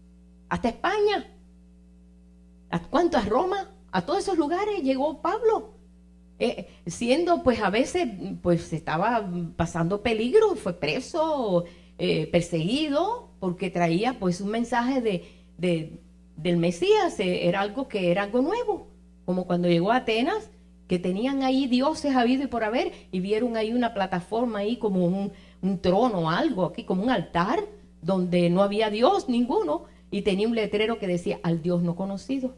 hasta España. ¿A cuánto? A Roma, a todos esos lugares llegó Pablo. Siendo pues a veces pues estaba pasando peligro, fue preso, perseguido, porque traía pues un mensaje del Mesías. Era algo nuevo, como cuando llegó a Atenas, que tenían ahí dioses habido y por haber, y vieron ahí una plataforma ahí como un trono o algo, aquí como un altar, donde no había Dios ninguno, y tenía un letrero que decía, al Dios no conocido.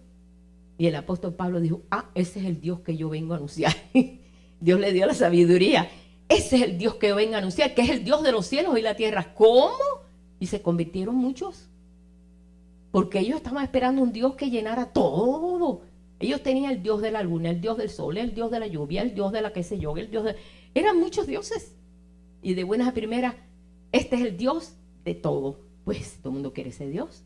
Y el apóstol Pablo dijo, ese es el Dios que yo vengo a anunciar. Dios le dio la sabiduría. Ese es el Dios que yo vengo a anunciar, que es el Dios de los cielos y la tierra. ¿Cómo? Y se convirtieron muchos. Porque ellos estaban esperando un Dios que llenara todo. Ellos tenían el Dios de la luna, el Dios del sol, el Dios de la lluvia, el Dios de la qué sé yo, el Dios de... Eran muchos dioses. Y de buenas a primeras, este es el Dios de todo. Pues todo el mundo quiere ese Dios.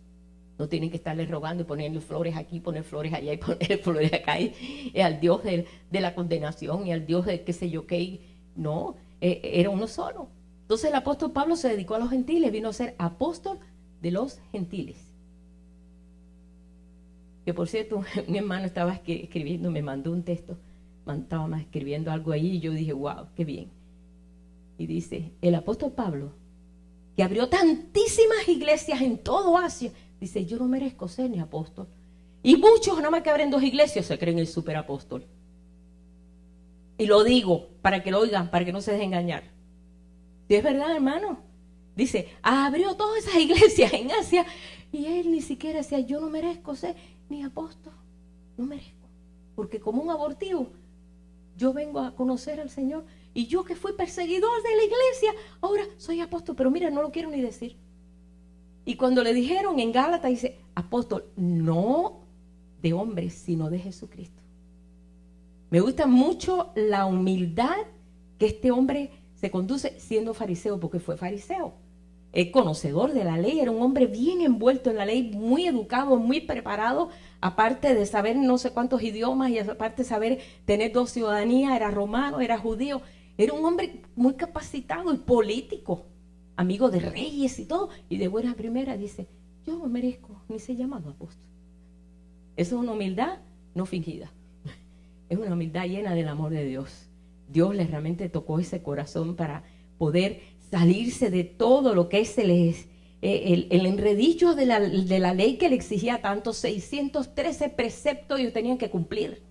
No tienen que estarle rogando y ponerle flores aquí, poner flores allá y poner flores acá. Y al Dios de la condenación y al Dios de qué sé yo qué. No, era uno solo. Entonces el apóstol Pablo se dedicó a los gentiles, vino a ser apóstol de los gentiles. Que por cierto, mi hermano estaba escribiendo, me mandó un texto, estaba escribiendo algo ahí y yo dije, wow, qué bien. Y dice, el apóstol Pablo, que abrió tantísimas iglesias en todo Asia, dice, yo no merezco ser ni apóstol. Y muchos, nada más que abren 2 iglesias, se creen el superapóstol. Y lo digo para que lo oigan, para que no se dejen engañar. Si es verdad, hermano. Dice, abrió todas esas iglesias en Asia y él ni siquiera decía, yo no merezco ser ni apóstol. No merezco. Porque como un abortivo, yo vengo a conocer al Señor. Y yo que fui perseguidor de la iglesia, ahora soy apóstol. Pero mira, no lo quiero ni decir. Y cuando le dijeron en Gálatas, dice, apóstol, no de hombres, sino de Jesucristo. Me gusta mucho la humildad que este hombre se conduce siendo fariseo, porque fue fariseo. Es conocedor de la ley, era un hombre bien envuelto en la ley, muy educado, muy preparado, aparte de saber no sé cuántos idiomas y aparte de saber tener 2 ciudadanías, era romano, era judío. Era un hombre muy capacitado y político, amigo de reyes y todo, y de buena primera dice, yo no merezco ni ser llamado apóstol. Eso es una humildad no fingida, es una humildad llena del amor de Dios. Dios le realmente tocó ese corazón para poder salirse de todo lo que es el enredillo de la ley que le exigía tanto, 613 preceptos ellos tenían que cumplir.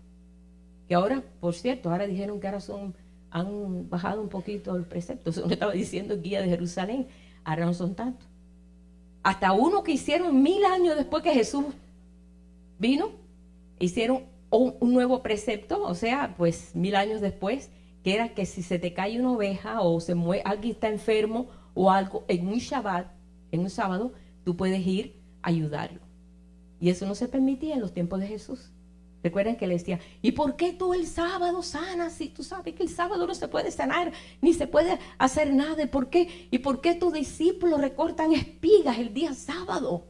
Que ahora, por cierto, ahora dijeron que ahora han bajado un poquito el precepto. Eso me estaba diciendo el guía de Jerusalén. Ahora no son tantos. Hasta uno que hicieron 1000 años después que Jesús vino, hicieron un nuevo precepto, o sea, pues 1000 años después, que era que si se te cae una oveja o se muere, alguien está enfermo o algo, en un Shabbat, en un sábado, tú puedes ir a ayudarlo. Y eso no se permitía en los tiempos de Jesús. Recuerden que le decía, ¿y por qué tú el sábado sanas? Si tú sabes que el sábado no se puede sanar, ni se puede hacer nada. ¿Y por qué tus discípulos recortan espigas el día sábado?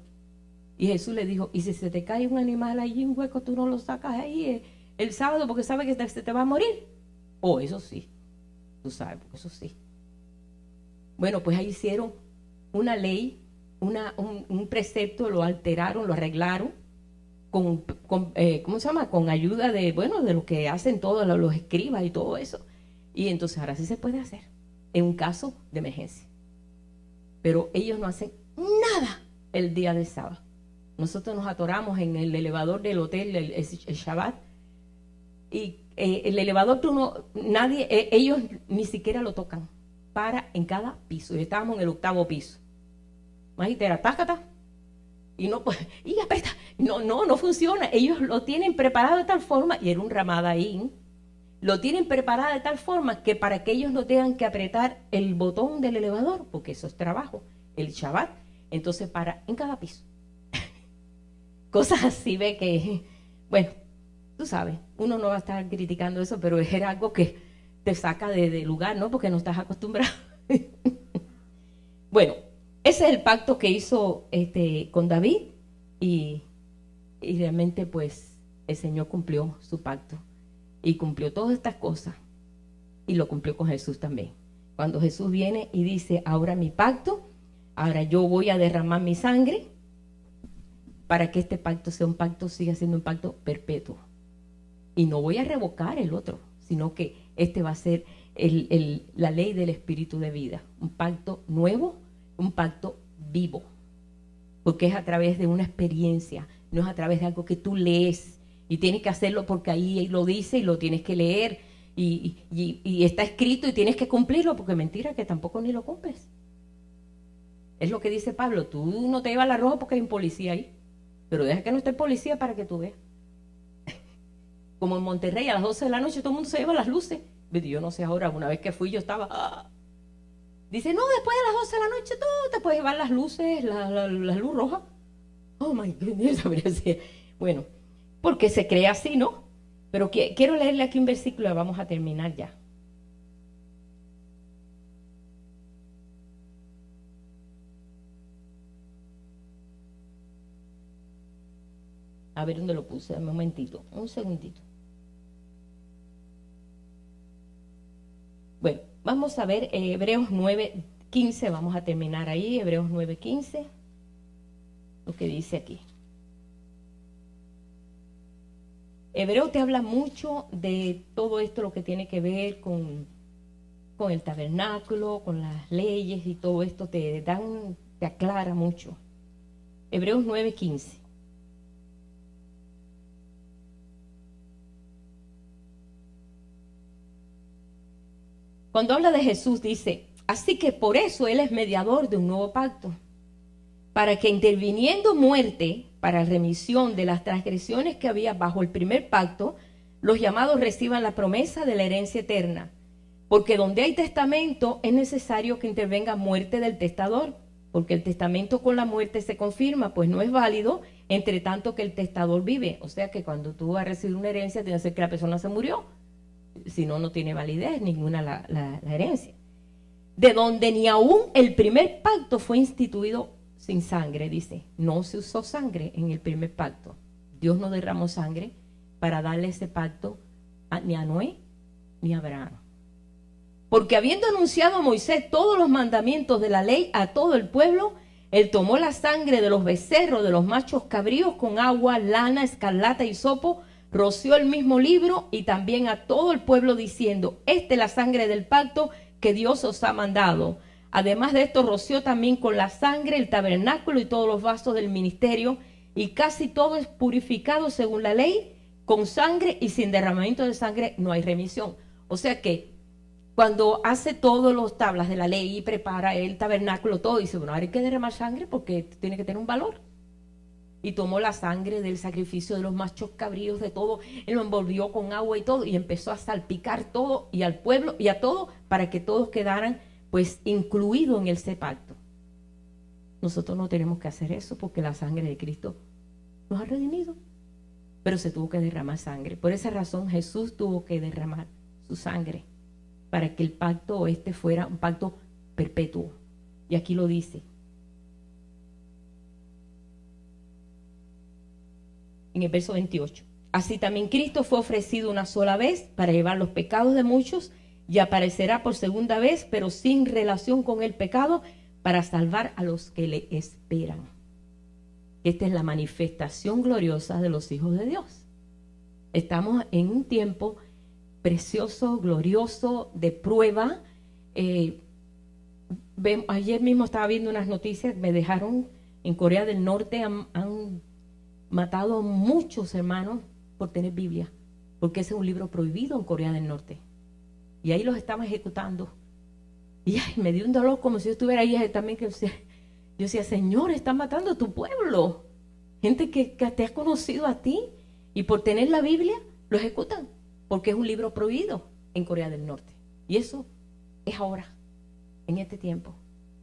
Y Jesús le dijo, ¿y si se te cae un animal ahí en un hueco, tú no lo sacas ahí el sábado porque sabes que se te va a morir? Oh, eso sí, tú sabes, porque eso sí. Bueno, pues ahí hicieron una ley, un precepto, lo alteraron, lo arreglaron, ¿cómo se llama? Con ayuda de lo que hacen todos los escribas y todo eso. Y entonces ahora sí se puede hacer, en un caso de emergencia. Pero ellos no hacen nada el día del sábado. Nosotros nos atoramos en el elevador del hotel, el Shabbat, y el elevador ellos ni siquiera lo tocan, para en cada piso. Y estábamos en el 8º piso. Imagínate, era tácata, y no, y aprieta, no funciona. Ellos lo tienen preparado de tal forma, y era un Ramadaín, lo tienen preparado de tal forma que para que ellos no tengan que apretar el botón del elevador, porque eso es trabajo, el Shabbat, entonces para en cada piso. Cosas así, ve que, bueno, tú sabes, uno no va a estar criticando eso, pero es algo que te saca de lugar, ¿no? Porque no estás acostumbrado. Bueno, ese es el pacto que hizo con David y realmente pues el Señor cumplió su pacto y cumplió todas estas cosas y lo cumplió con Jesús también. Cuando Jesús viene y dice, ahora mi pacto, ahora yo voy a derramar mi sangre para que este pacto sea un pacto, siga siendo un pacto perpetuo. Y no voy a revocar el otro, sino que este va a ser la ley del espíritu de vida. Un pacto nuevo, un pacto vivo. Porque es a través de una experiencia, no es a través de algo que tú lees y tienes que hacerlo porque ahí lo dice y lo tienes que leer y está escrito y tienes que cumplirlo, porque mentira que tampoco ni lo cumples. Es lo que dice Pablo, tú no te llevas la roja porque hay un policía ahí, pero deja que no esté el policía para que tú veas. Como en Monterrey a las 12 de la noche todo el mundo se lleva las luces. Yo no sé ahora, una vez que fui yo estaba... Dice, no, después de las 12 de la noche tú te puedes llevar las luces, la luz roja. Oh my goodness. Bueno, porque se cree así, ¿no? Pero quiero leerle aquí un versículo y vamos a terminar ya. A ver dónde lo puse, un momentito, un segundito. Bueno, vamos a ver Hebreos 9:15, vamos a terminar ahí, Hebreos 9:15, lo que dice aquí. Hebreo te habla mucho de todo esto, lo que tiene que ver con el tabernáculo, con las leyes y todo esto, te aclara mucho. Hebreos 9:15. Cuando habla de Jesús dice, así que por eso Él es mediador de un nuevo pacto, para que interviniendo muerte para remisión de las transgresiones que había bajo el primer pacto, los llamados reciban la promesa de la herencia eterna. Porque donde hay testamento es necesario que intervenga muerte del testador, porque el testamento con la muerte se confirma, pues no es válido entre tanto que el testador vive. O sea que cuando tú vas a recibir una herencia, tiene que ser que la persona se murió. Si no, no tiene validez ninguna la herencia. De donde ni aún el primer pacto fue instituido sin sangre, dice. No se usó sangre en el primer pacto. Dios no derramó sangre para darle ese pacto ni a Noé ni a Abraham. Porque habiendo anunciado a Moisés todos los mandamientos de la ley a todo el pueblo, él tomó la sangre de los becerros, de los machos cabríos, con agua, lana, escarlata y hisopo, roció el mismo libro y también a todo el pueblo diciendo, esta es la sangre del pacto que Dios os ha mandado. Además de esto, roció también con la sangre el tabernáculo y todos los vasos del ministerio, y casi todo es purificado según la ley, con sangre, y sin derramamiento de sangre no hay remisión. O sea que cuando hace todas las tablas de la ley y prepara el tabernáculo, todo, dice, bueno, ahora hay que derramar sangre porque tiene que tener un valor. Y tomó la sangre del sacrificio de los machos cabríos, de todo, él lo envolvió con agua y todo, y empezó a salpicar todo, y al pueblo, y a todo, para que todos quedaran, pues, incluidos en ese pacto. Nosotros no tenemos que hacer eso, porque la sangre de Cristo nos ha redimido. Pero se tuvo que derramar sangre. Por esa razón, Jesús tuvo que derramar su sangre, para que el pacto fuera un pacto perpetuo. Y aquí lo dice. En el verso 28. Así también Cristo fue ofrecido una sola vez para llevar los pecados de muchos y aparecerá por segunda vez, pero sin relación con el pecado, para salvar a los que le esperan. Esta es la manifestación gloriosa de los hijos de Dios. Estamos en un tiempo precioso, glorioso, de prueba. Ayer mismo estaba viendo unas noticias, me dejaron en Corea del Norte, han matado a muchos hermanos por tener Biblia, porque ese es un libro prohibido en Corea del Norte. Y ahí los estaban ejecutando. Y ay, me dio un dolor como si yo estuviera ahí también. Yo decía, Señor, están matando a tu pueblo. Gente que te ha conocido a ti, y por tener la Biblia lo ejecutan, porque es un libro prohibido en Corea del Norte. Y eso es ahora, en este tiempo.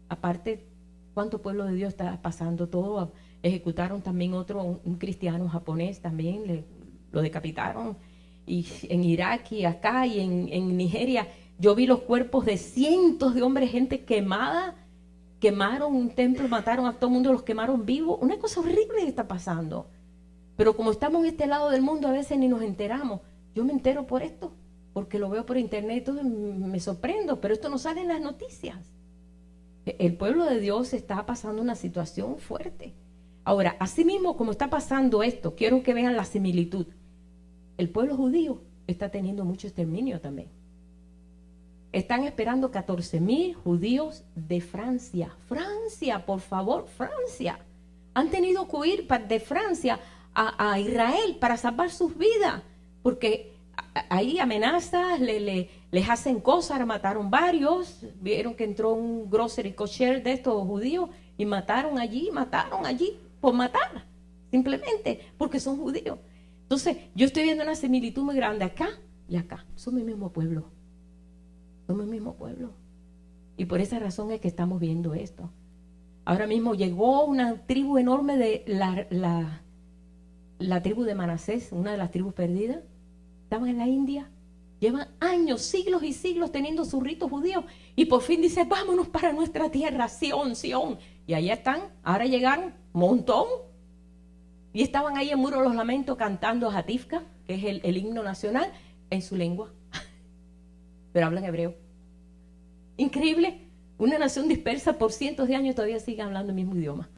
Aparte, ¿cuánto pueblo de Dios está pasando todo? Ejecutaron también un cristiano japonés, también lo decapitaron. Y en Irak y acá y en Nigeria, yo vi los cuerpos de cientos de hombres, gente quemada. Quemaron un templo, mataron a todo el mundo, los quemaron vivos. Una cosa horrible que está pasando. Pero como estamos en este lado del mundo, a veces ni nos enteramos. Yo me entero por esto, porque lo veo por internet y todo, me sorprendo, pero esto no sale en las noticias. El pueblo de Dios está pasando una situación fuerte. Ahora, así mismo como está pasando esto, quiero que vean la similitud. El pueblo judío está teniendo mucho exterminio también. Están esperando 14,000 judíos de Francia. Francia, por favor, Francia. Han tenido que huir de Francia a Israel para salvar sus vidas, porque ahí amenazas, les hacen cosas, mataron varios, vieron que entró un grocery kosher de estos judíos y mataron allí por matar, simplemente porque son judíos. Entonces yo estoy viendo una similitud muy grande acá y acá, somos el mismo pueblo, y por esa razón es que estamos viendo esto. Ahora mismo llegó una tribu enorme de la tribu de Manasés, una de las tribus perdidas. Estaban en la India, llevan años, siglos y siglos teniendo sus ritos judíos, y por fin dice, vámonos para nuestra tierra, Sión, Sión. Y allá están, ahora llegaron, montón, y estaban ahí en Muro de los Lamentos cantando Hatifka, que es el himno nacional, en su lengua, pero hablan hebreo. Increíble, una nación dispersa por cientos de años todavía sigue hablando el mismo idioma.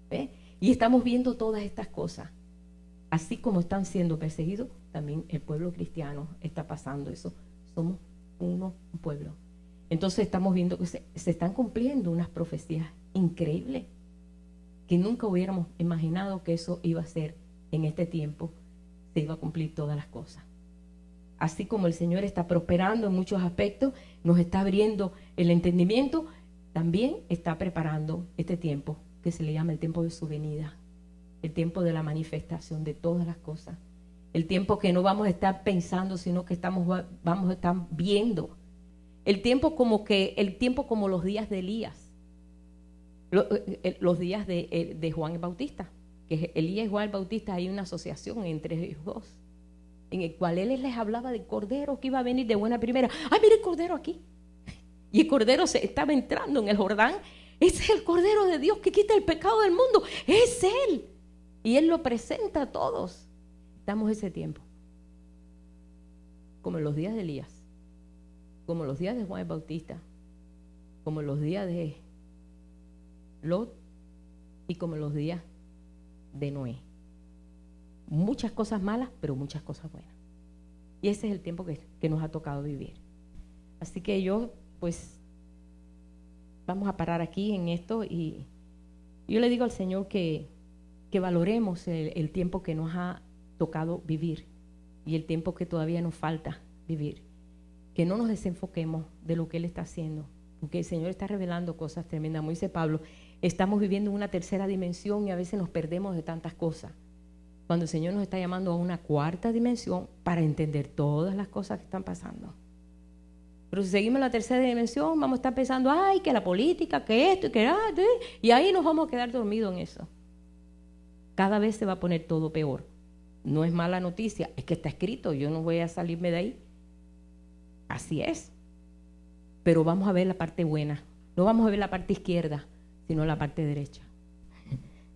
¿Ve? Y estamos viendo todas estas cosas. Así como están siendo perseguidos, también el pueblo cristiano está pasando eso. Somos un pueblo. Entonces estamos viendo que se están cumpliendo unas profecías increíbles que nunca hubiéramos imaginado que eso iba a ser en este tiempo. Se iba a cumplir todas las cosas. Así como el Señor está prosperando en muchos aspectos, nos está abriendo el entendimiento, también está preparando este tiempo que se le llama el tiempo de su venida. El tiempo de la manifestación de todas las cosas. El tiempo que no vamos a estar pensando, sino que vamos a estar viendo. El tiempo como los días de Elías. Los días de Juan el Bautista. Que Elías y Juan el Bautista, hay una asociación entre ellos dos, en el cual él les hablaba del Cordero que iba a venir de buena primera. ¡Ay, mira el Cordero aquí! Y el Cordero se estaba entrando en el Jordán. Ese es el Cordero de Dios que quita el pecado del mundo. Es Él. Y Él lo presenta a todos. Estamos ese tiempo. Como en los días de Elías. Como en los días de Juan el Bautista. Como en los días de Lot. Y como en los días de Noé. Muchas cosas malas, pero muchas cosas buenas. Y ese es el tiempo que nos ha tocado vivir. Así que pues, vamos a parar aquí en esto. Y yo le digo al Señor que valoremos el tiempo que nos ha tocado vivir y el tiempo que todavía nos falta vivir. Que no nos desenfoquemos de lo que Él está haciendo, porque el Señor está revelando cosas tremendas. Como dice Pablo, estamos viviendo en una tercera dimensión y a veces nos perdemos de tantas cosas. Cuando el Señor nos está llamando a una cuarta dimensión para entender todas las cosas que están pasando. Pero si seguimos en la tercera dimensión, vamos a estar pensando, ay, que la política, que esto, y ahí nos vamos a quedar dormidos en eso. Cada vez se va a poner todo peor. No es mala noticia, es que está escrito, yo no voy a salirme de ahí. Así es. Pero vamos a ver la parte buena. No vamos a ver la parte izquierda, sino la parte derecha.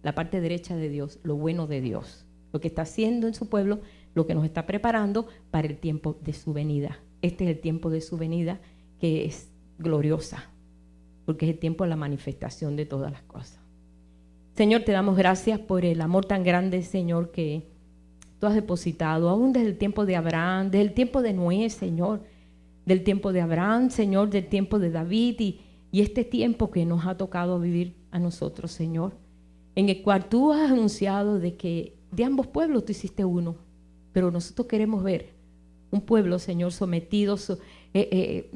La parte derecha de Dios, lo bueno de Dios. Lo que está haciendo en su pueblo, lo que nos está preparando para el tiempo de su venida. Este es el tiempo de su venida, que es gloriosa, porque es el tiempo de la manifestación de todas las cosas. Señor, te damos gracias por el amor tan grande, Señor, que tú has depositado, aún desde el tiempo de Abraham, desde el tiempo de Noé, Señor, del tiempo de Abraham, Señor, del tiempo de David y este tiempo que nos ha tocado vivir a nosotros, Señor, en el cual tú has anunciado de que de ambos pueblos tú hiciste uno, pero nosotros queremos ver un pueblo, Señor, sometido,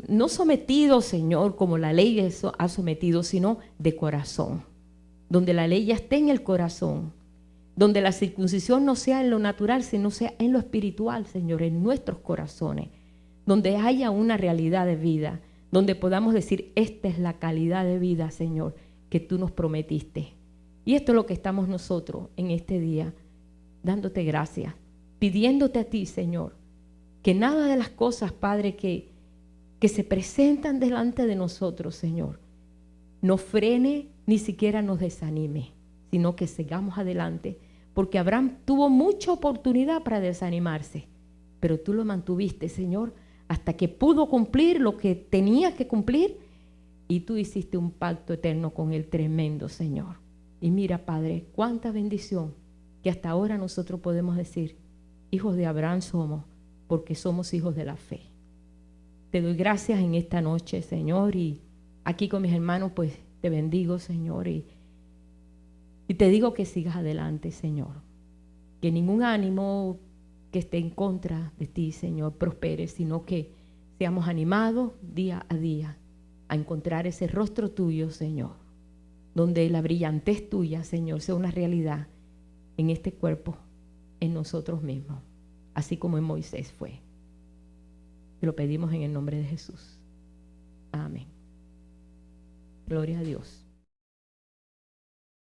no sometido, Señor, como la ley ha sometido, sino de corazón, donde la ley ya esté en el corazón, donde la circuncisión no sea en lo natural, sino sea en lo espiritual, Señor, en nuestros corazones, donde haya una realidad de vida, donde podamos decir, esta es la calidad de vida, Señor, que tú nos prometiste. Y esto es lo que estamos nosotros en este día, dándote gracias, pidiéndote a ti, Señor, que nada de las cosas, Padre, que se presentan delante de nosotros, Señor, nos frene ni siquiera nos desanime, sino que sigamos adelante, porque Abraham tuvo mucha oportunidad para desanimarse, pero tú lo mantuviste, Señor, hasta que pudo cumplir lo que tenía que cumplir, y tú hiciste un pacto eterno con él tremendo, Señor. Y mira, Padre, cuánta bendición que hasta ahora nosotros podemos decir, hijos de Abraham somos, porque somos hijos de la fe. Te doy gracias en esta noche, Señor, y aquí con mis hermanos, pues te bendigo, Señor, y te digo que sigas adelante, Señor, que ningún ánimo que esté en contra de ti, Señor, prospere, sino que seamos animados día a día a encontrar ese rostro tuyo, Señor, donde la brillantez tuya, Señor, sea una realidad en este cuerpo, en nosotros mismos, así como en Moisés fue. Te lo pedimos en el nombre de Jesús. Amén. Gloria a Dios.